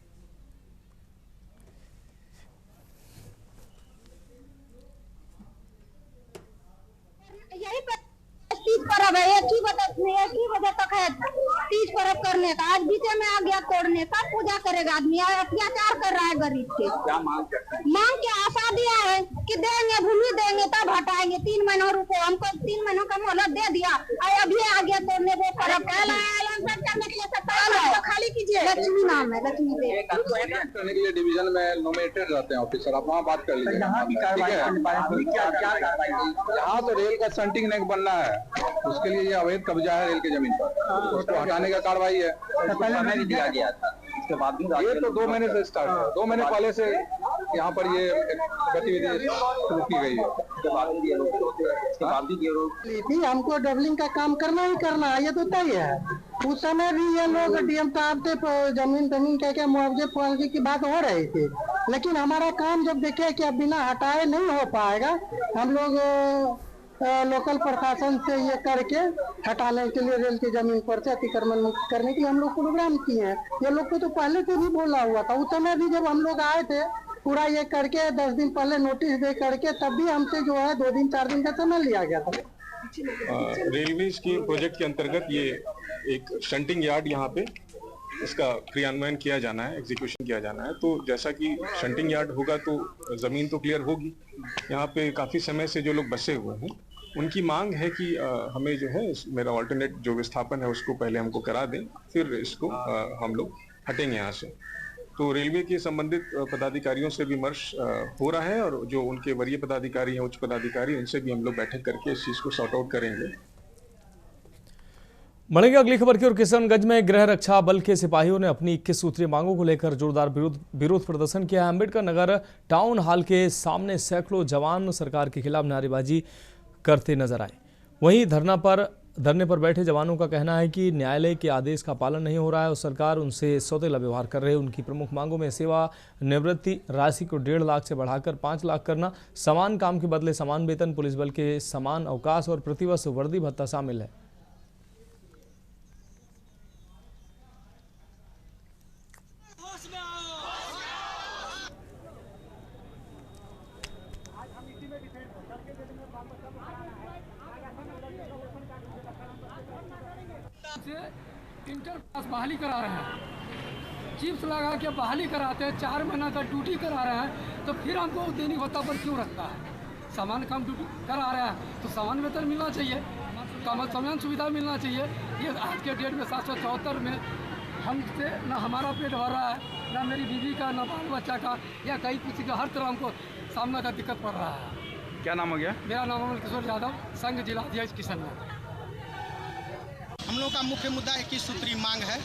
तीज पर्व है, एक ही वजह तक है तीज पर्व करने का। आज बीते में आ गया तोड़ने का, पूजा करेगा आदमी, अत्याचार कर रहा है गरीब के। क्या मांग के आशा दिया है कि देंगे, भूमि देंगे तब हटाएंगे। 3 महीनों रुको, हमको 3 महीनों का मोहलत दे दिया, अभी आ गया तोड़ने को। पर्व खाली कीजिए, लक्ष्मी नाम है, लक्ष्मी करने के लिए डिवीजन में नॉमिनेटेड रहते हैं ऑफिसर, आप वहाँ बात कर लीजिए। यहाँ तो रेल का सेंटिंग नेक बनना है, उसके लिए ये अवैध कब्जा है रेल की जमीन पर, उसको हटाने का कार्रवाई है। पहले दिया गया था, इसके बाद ये तो 2 महीने से स्टार्ट है, 2 महीने पहले से यहाँ पर ये गतिविधि शुरू की गई है। हमको डबलिंग का काम करना ही करना है, ये तो तय है। उस समय भी ये लोग डीएम साहब थे, जमीन क्या मुआवजे की बात हो रही थी, लेकिन हमारा काम जब देखे कि अब बिना हटाए नहीं हो पाएगा, हम लोग लोकल प्रशासन से ये करके हटाने के लिए रेल की जमीन पर से अतिक्रमण मुक्त करने के लिए हम लोग प्रोग्राम किए हैं। ये लोग को तो पहले से भी बोला हुआ था, उस समय भी जब हम लोग आए थे पूरा ये करके 10 दिन पहले नोटिस दे करके, तब भी हमसे जो है 2 दिन 4 दिन का समय लिया गया था। रेलवे की प्रोजेक्ट के अंतर्गत ये एक शंटिंग यार्ड यहाँ पे इसका क्रियान्वयन किया जाना है, एग्जीक्यूशन किया जाना है। तो जैसा कि शंटिंग यार्ड होगा तो जमीन तो क्लियर होगी। यहाँ पे काफी समय से जो लोग बसे हुए हैं उनकी मांग है कि हमें जो है मेरा ऑल्टरनेट जो विस्थापन है उसको पहले हमको करा दें, फिर इसको हम लोग हटेंगे यहाँ से। तो रेलवे के संबंधित पदाधिकारियों से विमर्श हो रहा है और जो उनके वरीय पदाधिकारी हैं, उच्च पदाधिकारी, उनसे भी हम लोग बैठक करके इस चीज़ को सॉर्ट आउट करेंगे। बढ़ेंगे अगली खबर की ओर। किशनगंज में गृह रक्षा बल के सिपाहियों ने अपनी 21 सूत्रीय मांगों को लेकर जोरदार विरोध प्रदर्शन किया। अम्बेडकर नगर टाउन हॉल के सामने सैकड़ों जवान सरकार के खिलाफ नारेबाजी करते नजर आए। वहीं धरने पर बैठे जवानों का कहना है कि न्यायालय के आदेश का पालन नहीं हो रहा है और सरकार उनसे सौतेला व्यवहार कर रही है। उनकी प्रमुख मांगों में सेवा निवृत्ति राशि को 1.5 लाख से बढ़ाकर 5 लाख करना, समान काम के बदले समान वेतन, पुलिस बल के समान अवकाश और प्रतिवर्ष वर्दी भत्ता शामिल है। इंटर पास बहाली करा रहे हैं, चिप्स लगा के बहाली कराते हैं, 4 महीना का ड्यूटी करा रहे हैं, तो फिर हमको दैनिक भत्ता पर क्यों रखता है? समान काम ड्यूटी करा रहा है तो समान वेतन मिलना चाहिए, समान सुविधा मिलना चाहिए। ये आज के डेट में 774 में हमसे ना हमारा पेट भर रहा है, ना मेरी बीवी का, ना बाल बच्चा का, या कहीं किसी का, हर तरह हमको सामना का दिक्कत पड़ रहा है। क्या नाम हो गया? मेरा नाम अमल किशोर यादव, संघ जिला अध्यक्ष किशनगंज। हम लोग का मुख्य मुद्दा 21 सूत्री मांग है,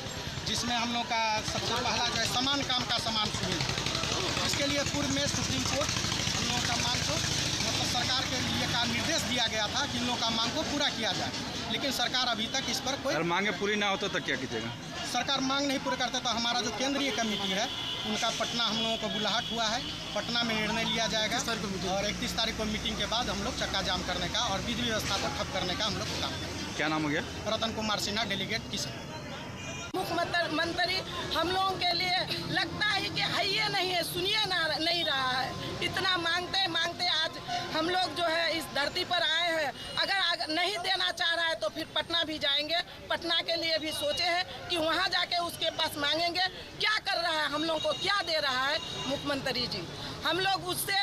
जिसमें हम लोग का सबसे पहला जो है समान काम का समान सुविधा। इसके लिए पूर्व में सुप्रीम कोर्ट हम लोगों का मांग को मतलब सरकार के लिए का निर्देश दिया गया था कि इन लोगों का मांग को पूरा किया जाए, लेकिन सरकार अभी तक इस पर कोई मांगे पूरी ना हो तो क्या कीजिएगा? सरकार मांग नहीं पूरी करते तो हमारा जो केंद्रीय कमेटी है उनका पटना हम लोगों को बुलाहट हुआ है, पटना में निर्णय लिया जाएगा और 31 तारीख को मीटिंग के बाद हम लोग चक्का जाम करने का और विधि व्यवस्था को ठप करने का हम लोग काम करेंगे। क्या नाम हो गया? रतन कुमार सिन्हा, डेलीगेट किसान। मुख्यमंत्री हम लोगों के लिए लगता है कि है ये नहीं है, सुनिए ना नहीं रहा है। इतना मांगते मांगते आज हम लोग जो है इस धरती पर आए हैं। अगर नहीं देना चाह रहा है तो फिर पटना भी जाएंगे, पटना के लिए भी सोचे हैं कि वहाँ जाके उसके पास मांगेंगे। क्या कर रहा है, हम लोग को क्या दे रहा है मुख्यमंत्री जी? हम लोग उससे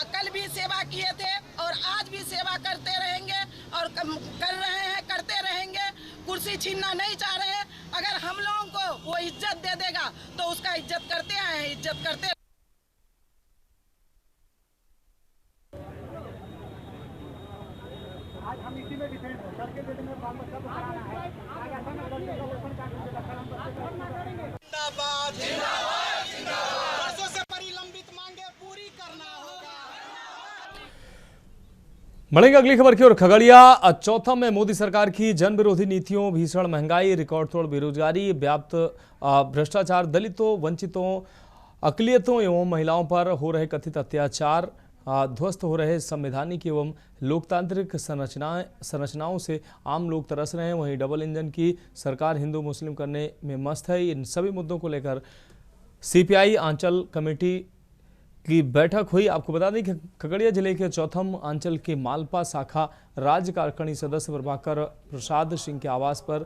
कल भी सेवा किए थे और आज भी सेवा करते रहेंगे और कर रहे हैं, करते रहेंगे। कुर्सी छीनना नहीं चाह रहे। अगर हम लोगों को वो इज्जत दे देगा तो उसका इज्जत करते आए हैं, इज्जत करते। हम इसी में डिपेंड है। करके दे देंगे, बाल बच्चा को कराना है, आगे ऐसा ना करके वोट काट के रखा हम करेंगे। जिंदाबाद जिंदाबाद जिंदाबाद। वर्षों से परिलंबित मांगे पूरी करना होगा। बढ़ेंगे अगली खबर की ओर। खगड़िया चौथम में मोदी सरकार की जन विरोधी नीतियों, भीषण महंगाई, रिकॉर्ड तोड़ बेरोजगारी, व्याप्त भ्रष्टाचार, दलितों, वंचितों, अकलियतों एवं महिलाओं पर हो रहे कथित अत्याचार, ध्वस्त हो रहे संवैधानिक एवं लोकतांत्रिक संरचनाओं से आम लोग तरस रहे हैं। वहीं डबल इंजन की सरकार हिंदू मुस्लिम करने में मस्त है। इन सभी मुद्दों को लेकर सीपीआई आंचल कमेटी की बैठक हुई। आपको बता दें कि खगड़िया जिले के चौथम अंचल के मालपा शाखा राज्य कार्यकारिणी सदस्य प्रभाकर प्रसाद सिंह के आवास पर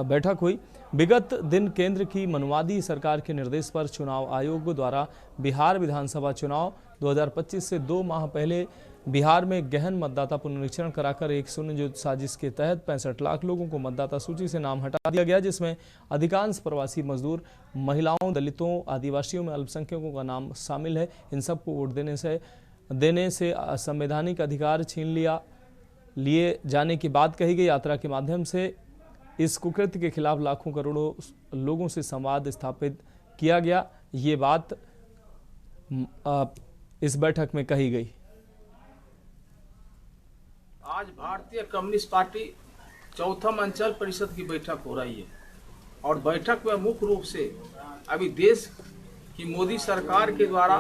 बैठक हुई। विगत दिन केंद्र की मनुवादी सरकार के निर्देश पर चुनाव आयोग द्वारा बिहार विधानसभा चुनाव 2025 से 2 माह पहले बिहार में गहन मतदाता पुनरीक्षण कराकर एक सुनियोजित साजिश के तहत 65 लाख लोगों को मतदाता सूची से नाम हटा दिया गया, जिसमें अधिकांश प्रवासी मजदूर, महिलाओं, दलितों, आदिवासियों में अल्पसंख्यकों का नाम शामिल है। इन सबको वोट देने से संवैधानिक अधिकार छीन लिए जाने की बात कही गई। यात्रा के माध्यम से इस कुकृत्य के खिलाफ लाखों करोड़ों लोगों से संवाद स्थापित किया गया। ये बात इस बैठक में कही गई। आज भारतीय कम्युनिस्ट पार्टी चौथम अंचल परिषद की बैठक हो रही है और बैठक में मुख्य रूप से अभी देश की मोदी सरकार के द्वारा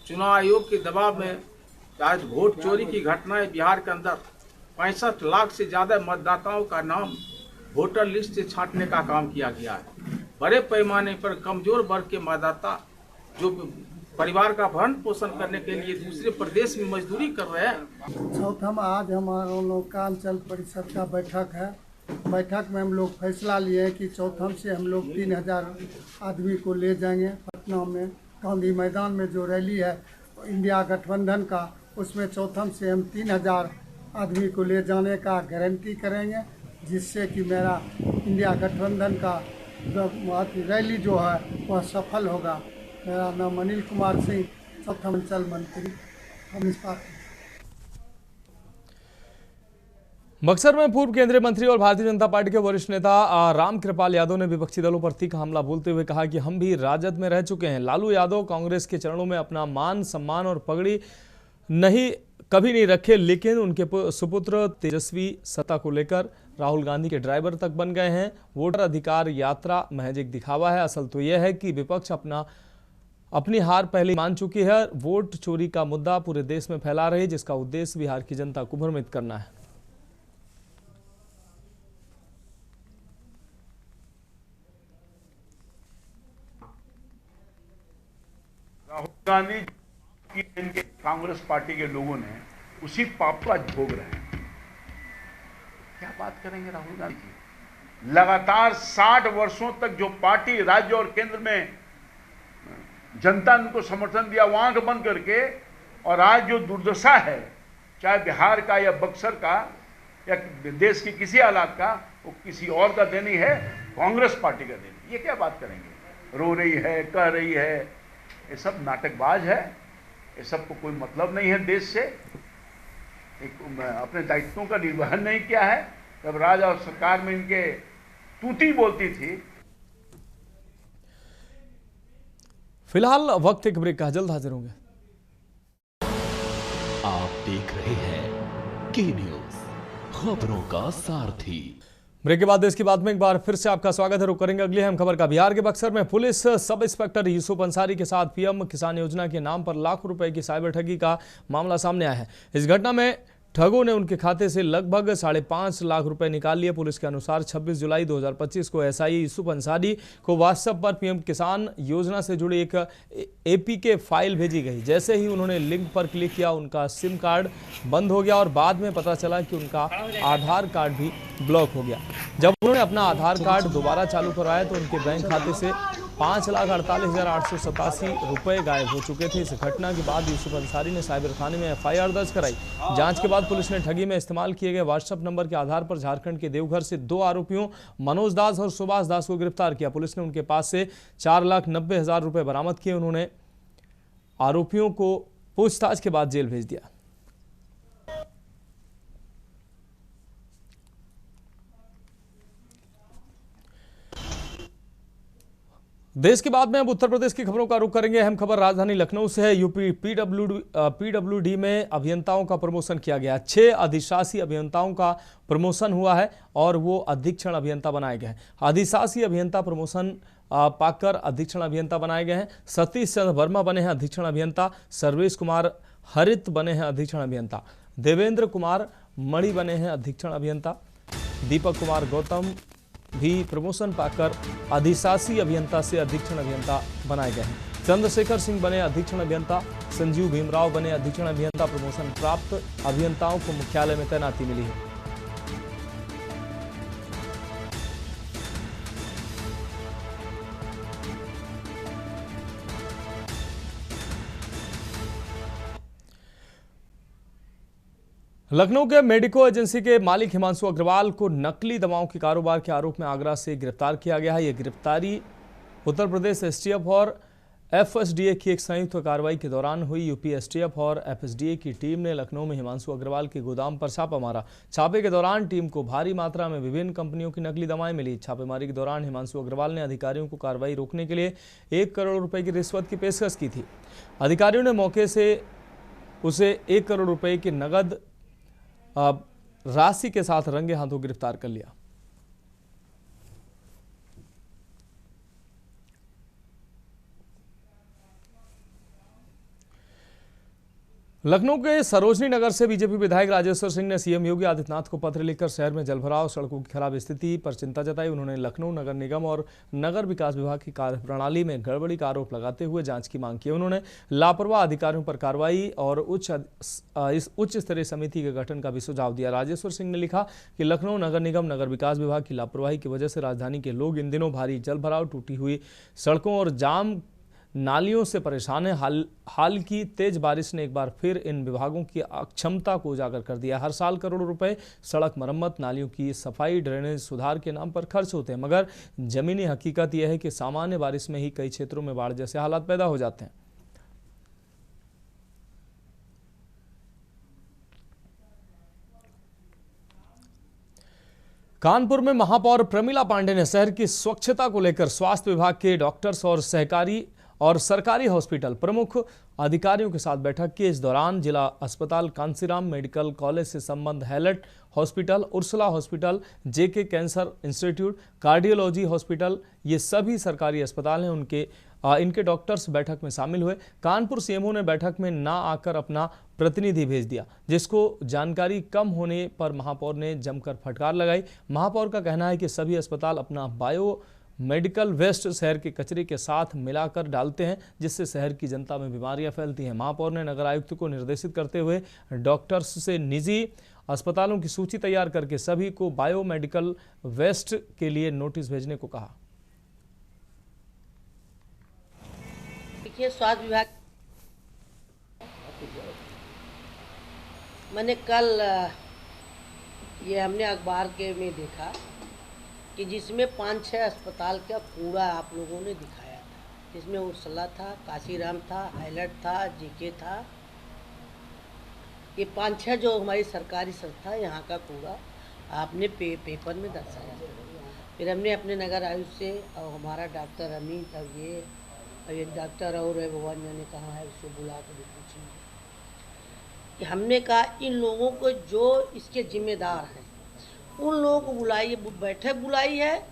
चुनाव आयोग के दबाव में आज वोट चोरी की घटनाएं बिहार के अंदर 65 लाख से ज़्यादा मतदाताओं का नाम वोटर लिस्ट से छांटने का काम किया गया है। बड़े पैमाने पर कमजोर वर्ग के मतदाता जो परिवार का भरण पोषण करने के लिए दूसरे प्रदेश में मजदूरी कर रहे हैं। चौथम आज हमारा लोग का अंचल परिषद का बैठक है। बैठक में हम लोग फैसला लिए हैं कि चौथम से हम लोग 3000 आदमी को ले जाएंगे पटना में गांधी मैदान में जो रैली है इंडिया गठबंधन का, उसमें चौथम से हम 3000 आदमी को ले जाने का गारंटी करेंगे, जिससे कि मेरा इंडिया गठबंधन का रैली जो है वह सफल होगा। मेरा नाम अनिल कुमार सिंह, चौथम अंचल मंत्री कम्युनिस्ट पार्टी। बक्सर में पूर्व केंद्रीय मंत्री और भारतीय जनता पार्टी के वरिष्ठ नेता रामकृपाल यादव ने विपक्षी दलों पर तीखा हमला बोलते हुए कहा कि हम भी राजद में रह चुके हैं। लालू यादव कांग्रेस के चरणों में अपना मान सम्मान और पगड़ी कभी नहीं रखे, लेकिन उनके सुपुत्र तेजस्वी सत्ता को लेकर राहुल गांधी के ड्राइवर तक बन गए हैं। वोटर अधिकार यात्रा महज एक दिखावा है। असल तो यह है कि विपक्ष अपनी हार पहले मान चुकी है। वोट चोरी का मुद्दा पूरे देश में फैला रही, जिसका उद्देश्य बिहार की जनता को भ्रमित करना है। राहुल गांधी की कांग्रेस पार्टी के लोगों ने उसी पाप को आज भोग रहे हैं। क्या बात करेंगे राहुल गांधी की? लगातार 60 वर्षों तक जो पार्टी राज्य और केंद्र में जनता ने उनको समर्थन दिया, वो आंख बंद करके, और आज जो दुर्दशा है चाहे बिहार का या बक्सर का या देश की किसी हालात का, वो किसी और का देनी है, कांग्रेस पार्टी का देनी। ये क्या बात करेंगे? रो रही है, कह रही है, ये सब नाटकबाज है। ये सब को कोई मतलब नहीं है देश से। अपने दायित्वों का निर्वहन नहीं किया है। जब राज और सरकार में इनके तूती बोलती थी। फिलहाल वक्त एक ब्रेक का, जल्द हाजिर होंगे। आप देख रहे हैं के न्यूज, खबरों का सारथी। ब्रेक के बाद देश की बात में एक बार फिर से आपका स्वागत है। रुक करेंगे अगली अहम खबर का। बिहार के बक्सर में police sub inspector Yusuf Ansari के साथ पीएम किसान योजना के नाम पर लाखों रुपए की साइबर ठगी का मामला सामने आया है। इस घटना में ठगों ने उनके खाते से लगभग 5.5 लाख रुपए निकाल लिए। पुलिस के अनुसार 26 जुलाई 2025 को एसआई यूसुफ अंसारी को व्हाट्सएप पर पीएम किसान योजना से जुड़ी एक एपीके फाइल भेजी गई। जैसे ही उन्होंने लिंक पर क्लिक किया, उनका सिम कार्ड बंद हो गया और बाद में पता चला कि उनका आधार कार्ड भी ब्लॉक हो गया। जब उन्होंने अपना आधार कार्ड दोबारा चालू करवाया तो उनके बैंक खाते से 5,48,887 रुपए गायब हो चुके थे। इस घटना के बाद यूसुफ अंसारी ने साइबर थाने में एफआईआर दर्ज कराई। जांच के बाद पुलिस ने ठगी में इस्तेमाल किए गए व्हाट्सएप नंबर के आधार पर झारखंड के देवघर से 2 आरोपियों मनोज दास और सुभाष दास को गिरफ्तार किया। पुलिस ने उनके पास से 4,90,000 रुपए बरामद किए। उन्होंने आरोपियों को पूछताछ के बाद जेल भेज दिया। देश के बाद में अब उत्तर प्रदेश की खबरों का रुख करेंगे। अहम खबर राजधानी लखनऊ से है। यूपी पीडब्ल्यूडी में अभियंताओं का प्रमोशन किया गया। 6 अधिशासी अभियंताओं का प्रमोशन हुआ है और वो अधीक्षण अभियंता बनाए गए हैं। अधिशासी अभियंता प्रमोशन पाकर अधीक्षण अभियंता बनाए गए हैं। सतीश चंद्र वर्मा बने हैं अधीक्षण अभियंता। सर्वेश कुमार हरित बने हैं अधीक्षण अभियंता। देवेंद्र कुमार मणि बने हैं अधीक्षण अभियंता। दीपक कुमार गौतम भी प्रमोशन पाकर अधिशासी अभियंता से अधीक्षण अभियंता बनाए गए हैं। चंद्रशेखर सिंह बने अधीक्षण अभियंता। संजीव भीमराव बने अधीक्षण अभियंता। प्रमोशन प्राप्त अभियंताओं को मुख्यालय में तैनाती मिली है। लखनऊ के मेडिको एजेंसी के मालिक हिमांशु अग्रवाल को नकली दवाओं के कारोबार के आरोप में आगरा से गिरफ्तार किया गया है। यह गिरफ्तारी उत्तर प्रदेश एसटीएफ और एफएसडीए की एक संयुक्त कार्रवाई के दौरान हुई। यूपी एसटीएफ और एफएसडीए की टीम ने लखनऊ में हिमांशु अग्रवाल के गोदाम पर छापा मारा। छापे के दौरान टीम को भारी मात्रा में विभिन्न कंपनियों की नकली दवाएं मिली। छापेमारी के दौरान हिमांशु अग्रवाल ने अधिकारियों को कार्रवाई रोकने के लिए 1 करोड़ रुपए की रिश्वत की पेशकश की थी। अधिकारियों ने मौके से उसे 1 करोड़ रुपए की नगद राशि के साथ रंगे हाथों गिरफ्तार कर लिया। लखनऊ के सरोजनी नगर से बीजेपी विधायक राजेश्वर सिंह ने सीएम योगी आदित्यनाथ को पत्र लिखकर शहर में जलभराव, सड़कों की खराब स्थिति पर चिंता जताई। उन्होंने लखनऊ नगर निगम और नगर विकास विभाग की कार्यप्रणाली में गड़बड़ी का आरोप लगाते हुए जांच की मांग की। उन्होंने लापरवाह अधिकारियों पर कार्रवाई और उच्च स्तरीय समिति के गठन का भी सुझाव दिया। राजेश्वर सिंह ने लिखा कि लखनऊ नगर निगम नगर विकास विभाग की लापरवाही की वजह से राजधानी के लोग इन दिनों भारी जलभराव, टूटी हुई सड़कों और जाम नालियों से परेशान है। हाल की तेज बारिश ने एक बार फिर इन विभागों की अक्षमता को उजागर कर दिया। हर साल करोड़ों रुपए सड़क मरम्मत, नालियों की सफाई, ड्रेनेज सुधार के नाम पर खर्च होते हैं, मगर जमीनी हकीकत यह है कि सामान्य बारिश में ही कई क्षेत्रों में बाढ़ जैसे हालात पैदा हो जाते हैं। कानपुर में महापौर प्रमिला पांडे ने शहर की स्वच्छता को लेकर स्वास्थ्य विभाग के डॉक्टर्स और सहकारी और सरकारी हॉस्पिटल प्रमुख अधिकारियों के साथ बैठक की। इस दौरान जिला अस्पताल कांसीराम मेडिकल कॉलेज से संबंध हैलेट हॉस्पिटल, उर्सुला हॉस्पिटल, जेके कैंसर इंस्टीट्यूट, कार्डियोलॉजी हॉस्पिटल, ये सभी सरकारी अस्पताल हैं, इनके डॉक्टर्स बैठक में शामिल हुए। कानपुर सीएमओ ने बैठक में ना आकर अपना प्रतिनिधि भेज दिया, जिसको जानकारी कम होने पर महापौर ने जमकर फटकार लगाई। महापौर का कहना है कि सभी अस्पताल अपना बायो मेडिकल वेस्ट शहर के कचरे के साथ मिलाकर डालते हैं, जिससे शहर की जनता में बीमारियां फैलती हैं। महापौर ने नगर आयुक्त को निर्देशित करते हुए डॉक्टर्स से निजी अस्पतालों की सूची तैयार करके सभी को बायो मेडिकल वेस्ट के लिए नोटिस भेजने को कहा। देखिए, स्वास्थ्य विभाग मैंने कल ये हमने अखबार के में देखा कि जिसमें 5-6 अस्पताल का कूड़ा आप लोगों ने दिखाया था, जिसमें उर्सला था, काशीराम था, हाईलाइट था, जीके था। ये 5-6 जो हमारी सरकारी संस्था यहाँ का कूड़ा आपने पेपर में दर्शाया। फिर हमने अपने नगर आयुक्त से और हमारा डॉक्टर अमित और ये डॉक्टर और है भगवान ने कहा है, उसको बुला कर पूछेंगे कि हमने कहा इन लोगों को जो इसके जिम्मेदार हैं उन लोगों को बुलाइए, बैठक बुलाई है।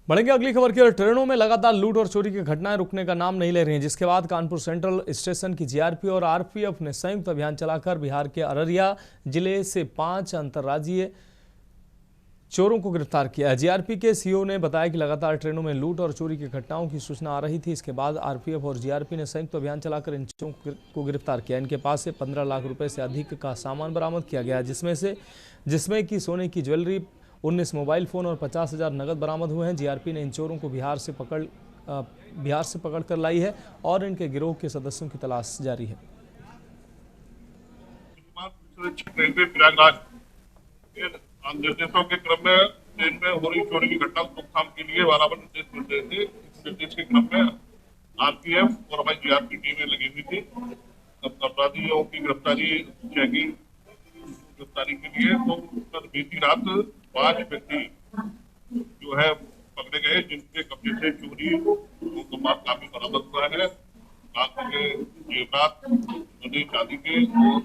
बढ़ेंगे अगली खबर की ओर। ट्रेनों में लगातार लूट और चोरी की घटनाएं रुकने का नाम नहीं ले रही हैं, जिसके बाद कानपुर सेंट्रल स्टेशन की जीआरपी और आरपीएफ ने संयुक्त अभियान चलाकर बिहार के अररिया जिले से 5 अंतर्राज्यीय चोरों को गिरफ्तार किया है। जीआरपी के सीईओ ने बताया कि लगातार ट्रेनों में लूट और चोरी की घटनाओं की सूचना आ रही थी। इसके बाद आरपीएफ और जीआरपी ने संयुक्त अभियान चलाकर इन चोरों को गिरफ्तार किया। इनके पास से 15 लाख रुपए से अधिक का सामान बरामद किया गया, जिसमें कि सोने की ज्वेलरी, 19 मोबाइल फोन और 50,000 नकद बरामद हुए हैं। जीआरपी ने इन चोरों को बिहार से पकड़ कर लाई है और इनके गिरोह के सदस्यों की तलाश जारी है। निर्देशों के क्रम में ट्रेन में हो रही चोरी की घटना को रोकथाम के लिए बराबर निर्देश मिल रहे थे। इस निर्देश के क्रम में आरपीएफ और हमारी जीआरपी टीमें लगी हुई थी अपराधियों की गिरफ्तारी के लिए। तो बीती रात 5 व्यक्ति जो है पकड़े गए, जिनके कब्जे से चोरी उनके पास काफी बरामद हुआ है। काफी के जेवरात, सोने चांदी के और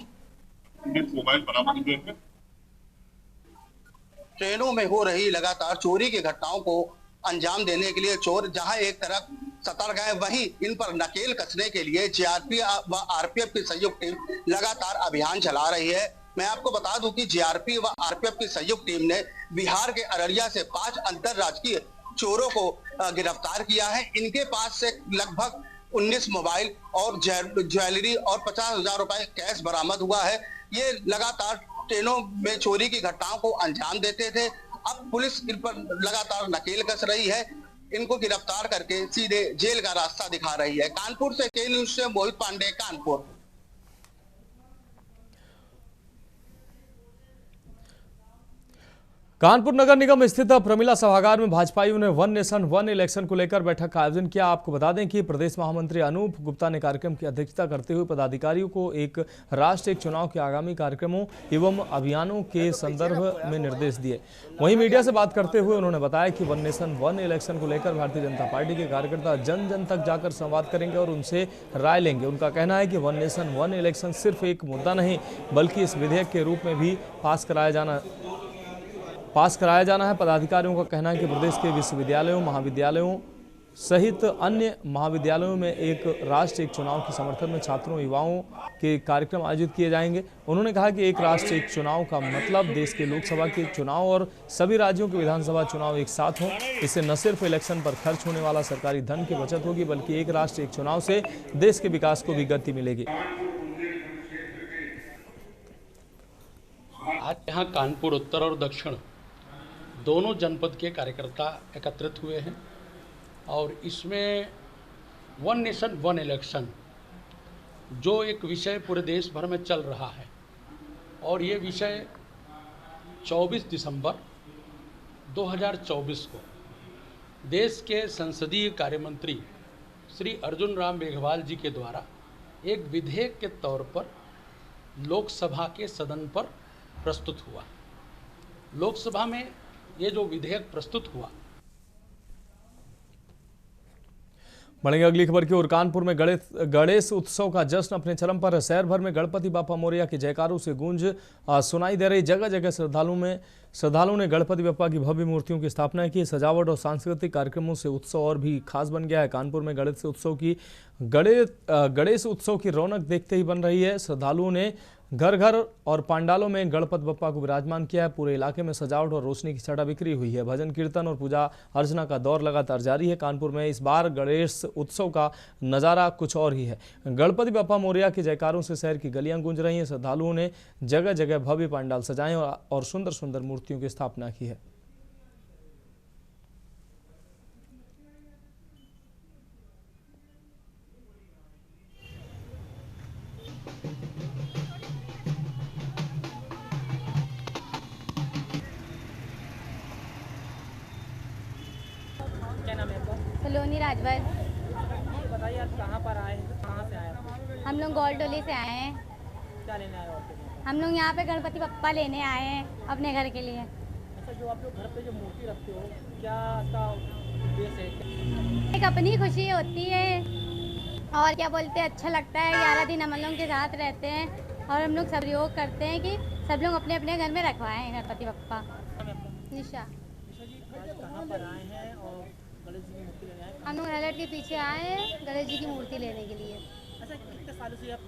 19 मोबाइल बरामद हुए हैं। ट्रेनों में हो रही लगातार चोरी की घटनाओं को अंजाम देने के लिए चोर जहां एक तरफ सतर्क है, वहीं इन पर नकेल कसने के लिए जीआरपी व आरपीएफ की संयुक्त टीम लगातार अभियान चला रही है। मैं आपको बता दूं कि जीआरपी व आरपीएफ की संयुक्त टीम ने बिहार के अररिया से 5 अंतरराज्यीय चोरों को गिरफ्तार किया है। इनके पास से लगभग 19 मोबाइल और ज्वेलरी और 50,000 रुपए कैश बरामद हुआ है। ये लगातार ट्रेनों में चोरी की घटनाओं को अंजाम देते थे। अब पुलिस इन पर लगातार नकेल कस रही है, इनको गिरफ्तार करके सीधे जेल का रास्ता दिखा रही है। कानपुर से के न्यूज से मोहित पांडे, कानपुर। कानपुर नगर निगम स्थित प्रमिला सभागार में भाजपाइयों ने वन नेशन वन इलेक्शन को लेकर बैठक का आयोजन किया। आपको बता दें कि प्रदेश महामंत्री अनूप गुप्ता ने कार्यक्रम की अध्यक्षता करते हुए पदाधिकारियों को एक राष्ट्र एक चुनाव के आगामी कार्यक्रमों एवं अभियानों के संदर्भ में निर्देश दिए। वहीं मीडिया से बात करते हुए उन्होंने बताया कि वन नेशन वन इलेक्शन को लेकर भारतीय जनता पार्टी के कार्यकर्ता जन जन तक जाकर संवाद करेंगे और उनसे राय लेंगे। उनका कहना है कि वन नेशन वन इलेक्शन सिर्फ एक मुद्दा नहीं बल्कि इस विधेयक के रूप में भी पास कराया जाना है। पदाधिकारियों का कहना है कि प्रदेश के विश्वविद्यालयों, महाविद्यालयों सहित अन्य महाविद्यालयों में एक राष्ट्र एक चुनाव के समर्थन में छात्रों युवाओं के कार्यक्रम आयोजित किए जाएंगे। उन्होंने कहा कि एक राष्ट्र एक चुनाव का मतलब देश के लोकसभा के चुनाव और सभी राज्यों के विधानसभा चुनाव एक साथ हों। इससे न सिर्फ इलेक्शन पर खर्च होने वाला सरकारी धन की बचत होगी बल्कि एक राष्ट्र एक चुनाव से देश के विकास को भी गति मिलेगी। आज यहाँ कानपुर उत्तर और दक्षिण दोनों जनपद के कार्यकर्ता एकत्रित हुए हैं और इसमें वन नेशन वन इलेक्शन जो एक विषय पूरे देश भर में चल रहा है और ये विषय 24 दिसंबर 2024 को देश के संसदीय कार्य मंत्री श्री अर्जुन राम मेघवाल जी के द्वारा एक विधेयक के तौर पर लोकसभा के सदन पर प्रस्तुत हुआ। लोकसभा में ये जो विधेयक प्रस्तुत हुआ। बढ़ेंगे अगली खबर की ओर। कानपुर में गणेश उत्सव का जश्न अपने चरम पर। शहर भर में गणपति बापा मोरया के जयकारों से गूंज सुनाई दे रही। जगह जगह श्रद्धालुओं ने गणपति बापा की भव्य मूर्तियों की स्थापना की। सजावट और सांस्कृतिक कार्यक्रमों से उत्सव और भी खास बन गया है। कानपुर में गणेश उत्सव की रौनक देखते ही बन रही है। श्रद्धालुओं ने घर घर और पंडालों में गणपति बप्पा को विराजमान किया है। पूरे इलाके में सजावट और रोशनी की छटा बिखरी हुई है। भजन कीर्तन और पूजा अर्चना का दौर लगातार जारी है। कानपुर में इस बार गणेश उत्सव का नज़ारा कुछ और ही है। गणपति बप्पा मोरया के जयकारों से शहर की गलियां गूंज रही हैं। श्रद्धालुओं ने जगह जगह भव्य पंडाल सजाए और सुंदर सुंदर मूर्तियों की स्थापना की है। सलोनी राजभर। बताइए आप कहाँ पर आए हैं, कहाँ से आए हैं? हम लोग गोलटोली से आए हैं। क्या लेने आए हो आपके लिए? हम लोग यहाँ पे गणपति बप्पा लेने आए हैं अपने घर के लिए। अच्छा, जो आप लोग घर पे जो मूर्ति रखते हो क्या इसका उद्देश्य है? एक अपनी खुशी होती है और क्या बोलते हैं, अच्छा लगता है। 11 दिन हम लोग के साथ रहते हैं और हम लोग सब प्रयोग करते हैं कि सब लोग अपने अपने घर में रखवाएं गणपति बप्पा। निशा जी, आज कहाँ पर आए हैं और गणेश जी की मूर्ति लेने आए? हम लोग हाईलाइट के पीछे आए हैं गणेश जी की मूर्ति लेने के लिए। अच्छा, कितने सालों से आप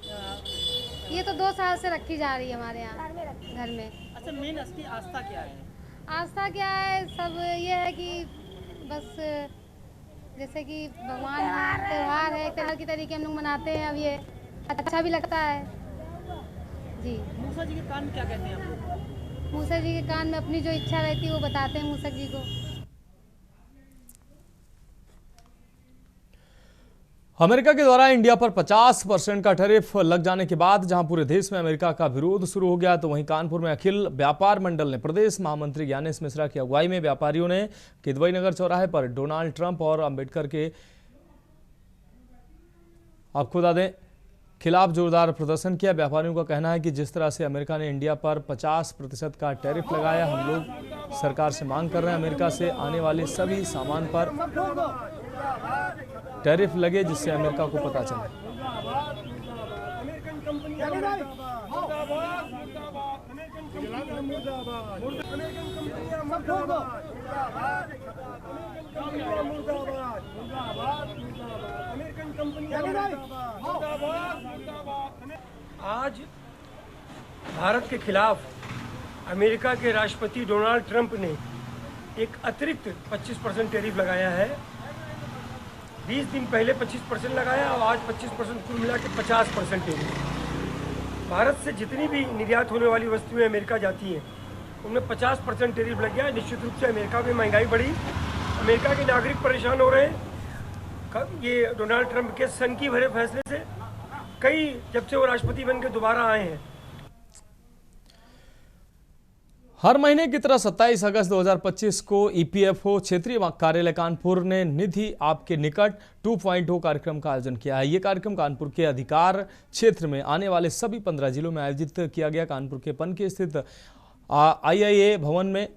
ये तो 2 साल से रखी जा रही है हमारे यहाँ घर में। अच्छा, मेन असली आस्था क्या है? आस्था क्या है, सब ये है कि बस जैसे कि भगवान त्यौहार है, त्यौहार की तरीके हम लोग मनाते हैं। अब ये अच्छा भी लगता है जी। मूसा जी के कान में क्या कहते हैं आप लोग? मूसा जी के कान में अपनी जो इच्छा रहती है वो बताते हैं मूसा जी को। अमेरिका के द्वारा इंडिया पर 50% का टैरिफ लग जाने के बाद जहां पूरे देश में अमेरिका का विरोध शुरू हो गया, तो वहीं कानपुर में अखिल व्यापार मंडल ने प्रदेश महामंत्री ज्ञानेश मिश्रा की अगुवाई में व्यापारियों ने किदवई नगर चौराहे पर डोनाल्ड ट्रंप और अंबेडकर के, आपको बता दें खिलाफ जोरदार प्रदर्शन किया। व्यापारियों का कहना है कि जिस तरह से अमेरिका ने इंडिया पर 50% का टैरिफ लगाया, हम लोग सरकार से मांग कर रहे हैं अमेरिका से आने वाले सभी सामान पर टैरिफ लगे, जिससे अमेरिका को पता चले। आज भारत के खिलाफ अमेरिका के राष्ट्रपति डोनाल्ड ट्रंप ने एक अतिरिक्त 25% टैरिफ लगाया है। 20 दिन पहले 25% लगाया और आज 25%, कुल मिला के 50% टैरिफ। भारत से जितनी भी निर्यात होने वाली वस्तुएं अमेरिका जाती हैं उनमें 50% टैरिफ लग गया है। निश्चित रूप से अमेरिका में महंगाई बढ़ी, अमेरिका के नागरिक परेशान हो रहे हैं। ये डोनाल्ड ट्रंप के सनकी भरे फैसले से जब से वो राष्ट्रपति बनकर दोबारा आए हैं। हर महीने की तरह 27 अगस्त 2025 को ईपीएफओ क्षेत्रीय कार्यालय कानपुर ने निधि आपके निकट 2.0 कार्यक्रम का आयोजन किया है। ये कार्यक्रम कानपुर के अधिकार क्षेत्र में आने वाले सभी 15 जिलों में आयोजित किया गया। कानपुर के पनकी स्थित IIA भवन में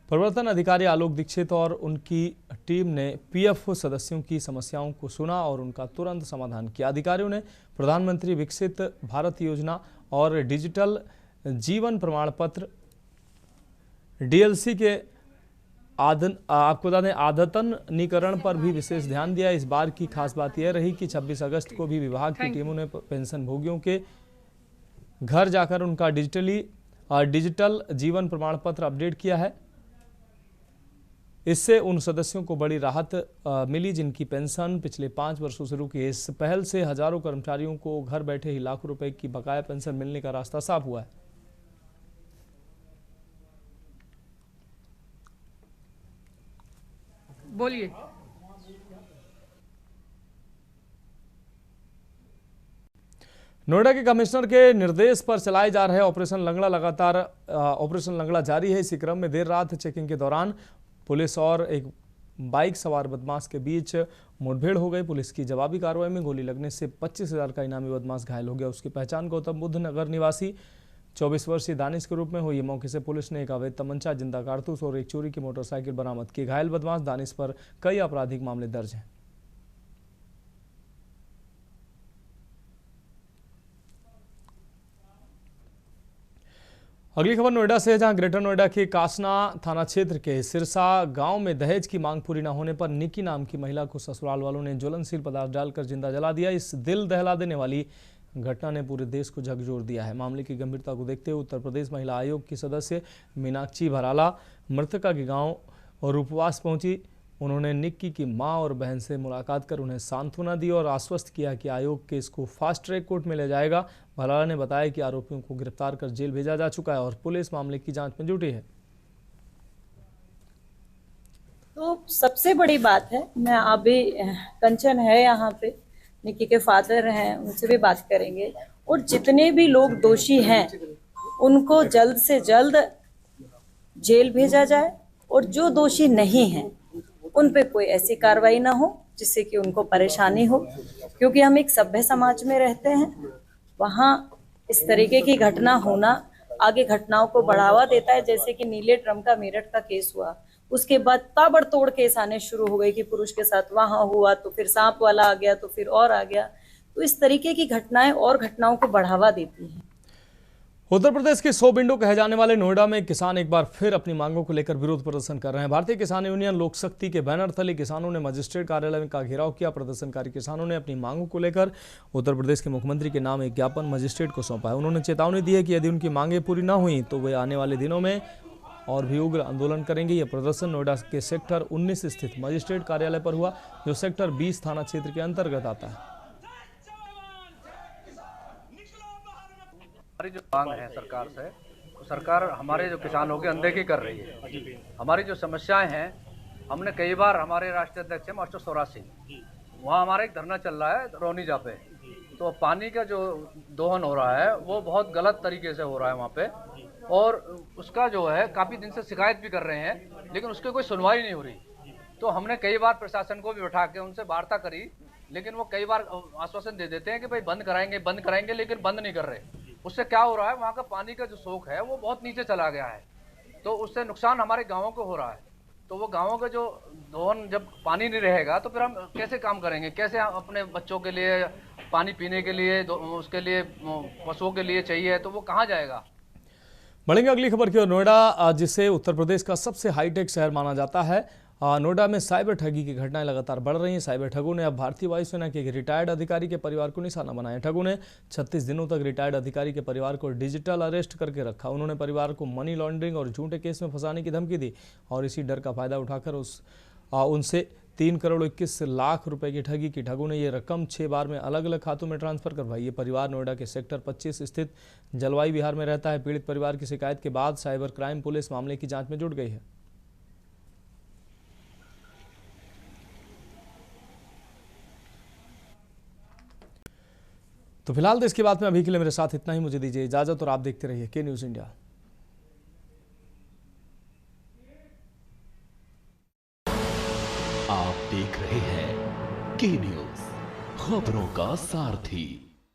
प्रवर्तन अधिकारी आलोक दीक्षित और उनकी टीम ने पीएफओ सदस्यों की समस्याओं को सुना और उनका तुरंत समाधान किया। अधिकारियों ने प्रधानमंत्री विकसित भारत योजना और डिजिटल जीवन प्रमाण पत्र DLC के आपको बता दें आदतनीकरण पर भी विशेष ध्यान दिया। इस बार की खास बात यह रही कि 26 अगस्त को भी विभाग की टीमों ने पेंशन भोगियों के घर जाकर उनका डिजिटल जीवन प्रमाण पत्र अपडेट किया है। इससे उन सदस्यों को बड़ी राहत मिली जिनकी पेंशन पिछले 5 वर्षों से रुकी। इस पहल से हजारों कर्मचारियों को घर बैठे ही लाखों रुपए की बकाया पेंशन मिलने का रास्ता साफ हुआ है। बोलिए। नोएडा के कमिश्नर के निर्देश पर चलाए जा रहे ऑपरेशन लंगड़ा जारी है। इसी क्रम में देर रात चेकिंग के दौरान पुलिस और एक बाइक सवार बदमाश के बीच मुठभेड़ हो गई। पुलिस की जवाबी कार्रवाई में गोली लगने से 25,000 का इनामी बदमाश घायल हो गया। उसकी पहचान गौतम बुद्ध नगर निवासी 24 वर्षीय दानिश के रूप में हुई। मौके से पुलिस ने एक अवैध तमंचा, जिंदा कारतूस और एक चोरी की मोटरसाइकिल बरामद की। घायल बदमाश दानिश पर कई आपराधिक मामले दर्ज हैं। अगली खबर नोएडा से है, जहां ग्रेटर नोएडा के कासना थाना क्षेत्र के सिरसा गांव में दहेज की मांग पूरी न होने पर निकी नाम की महिला को ससुराल वालों ने ज्वलनशील पदार्थ डालकर जिंदा जला दिया। इस दिल दहला देने वाली घटना ने पूरे देश को झकझोर दिया है। मामले की गंभीरता को देखते हुए उत्तर प्रदेश महिला आयोग की सदस्य मीनाक्षी भराला मृतका के गांव और उपवास पहुंची। उन्होंने निक्की की मां और बहन से मुलाकात कर उन्हें सांत्वना दी और आश्वस्त किया कि आयोग केस को फास्ट ट्रैक कोर्ट में ले जाएगा। भराला ने बताया कि आरोपियों को गिरफ्तार कर जेल भेजा जा चुका है और पुलिस मामले की जांच में जुटी है। तो सबसे बड़ी बात है, मैं अभी कंचन है यहाँ पे, निक्की के फादर हैं, उनसे भी बात करेंगे और जितने भी लोग दोषी हैं उनको जल्द से जल्द जेल भेजा जाए और जो दोषी नहीं हैं उन पे कोई ऐसी कार्रवाई ना हो जिससे कि उनको परेशानी हो, क्योंकि हम एक सभ्य समाज में रहते हैं। वहाँ इस तरीके की घटना होना आगे घटनाओं को बढ़ावा देता है। जैसे कि नीले ड्रम का मेरठ का केस हुआ, उसके बाद ताबड़तोड़ केस आने शुरू हो गए कि पुरुष के साथ वहाँ हुआ, तो फिर सांप वाला आ गया, तो फिर और आ गया। तो इस तरीके की घटनाएं और घटनाओं को बढ़ावा देती हैं। उत्तर प्रदेश के 100 बिंडो कहे जाने वाले नोएडा में किसान एक बार फिर अपनी मांगों को लेकर विरोध प्रदर्शन कर रहे हैं। भारतीय किसान यूनियन लोक शक्ति के बैनर तले किसानों ने मजिस्ट्रेट कार्यालय का घेराव किया। प्रदर्शनकारी किसानों ने अपनी मांगों को लेकर उत्तर प्रदेश के मुख्यमंत्री के नाम एक ज्ञापन मजिस्ट्रेट को सौंपा है। उन्होंने चेतावनी दी है कि यदि उनकी मांगें पूरी न हुई तो वे आने वाले दिनों में और भी उग्र आंदोलन करेंगे। यह प्रदर्शन नोएडा के सेक्टर 19 स्थित मजिस्ट्रेट कार्यालय पर हुआ, जो सेक्टर 20 थाना क्षेत्र के अंतर्गत आता है। हमारी जो मांग है सरकार से, तो सरकार हमारे जो किसानों की अनदेखी कर रही है। हमारी जो समस्याएं हैं, हमने कई बार हमारे राष्ट्रीय अध्यक्ष हैं मास्टर 84, वहाँ हमारा एक धरना चल रहा है रोनीजा पे। तो पानी का जो दोहन हो रहा है वो बहुत गलत तरीके से हो रहा है वहाँ पे, और उसका जो है काफ़ी दिन से शिकायत भी कर रहे हैं, लेकिन उसकी कोई सुनवाई नहीं हो रही। तो हमने कई बार प्रशासन को भी बैठा के उनसे वार्ता करी लेकिन वो कई बार आश्वासन दे देते हैं कि भाई बंद कराएंगे, लेकिन बंद नहीं कर रहे। उससे क्या हो रहा है, वहाँ का पानी का जो स्टॉक है वो बहुत नीचे चला गया है, तो उससे नुकसान हमारे गाँवों को हो रहा है। तो वो गाँवों का जो दोहन, जब पानी नहीं रहेगा तो फिर हम कैसे काम करेंगे, कैसे हम अपने बच्चों के लिए पानी पीने के लिए, उसके लिए पशुओं के लिए चाहिए, तो वो कहाँ जाएगा। बढ़ेंगे अगली खबर की ओर। नोएडा, जिसे उत्तर प्रदेश का सबसे हाईटेक शहर माना जाता है, नोएडा में साइबर ठगी की घटनाएं लगातार बढ़ रही हैं। साइबर ठगों ने अब भारतीय वायुसेना के एक रिटायर्ड अधिकारी के परिवार को निशाना बनाया। ठगों ने 36 दिनों तक रिटायर्ड अधिकारी के परिवार को डिजिटल अरेस्ट करके रखा। उन्होंने परिवार को मनी लॉन्ड्रिंग और झूठे केस में फंसाने की धमकी दी और इसी डर का फायदा उठाकर उनसे 3 करोड़ 21 लाख रुपए की ठगी की। ठगों ने ये रकम 6 बार में अलग अलग खातों में ट्रांसफर करवाई। ये परिवार नोएडा के सेक्टर 25 स्थित जलवायु विहार में रहता है। पीड़ित परिवार की शिकायत के बाद साइबर क्राइम पुलिस मामले की जांच में जुट गई है। तो फिलहाल देश की बात में अभी के लिए मेरे साथ इतना ही। मुझे दीजिए इजाजत और आप देखते रहिए के न्यूज़ इंडिया। आप देख रहे हैं के न्यूज़, खबरों का सारथी।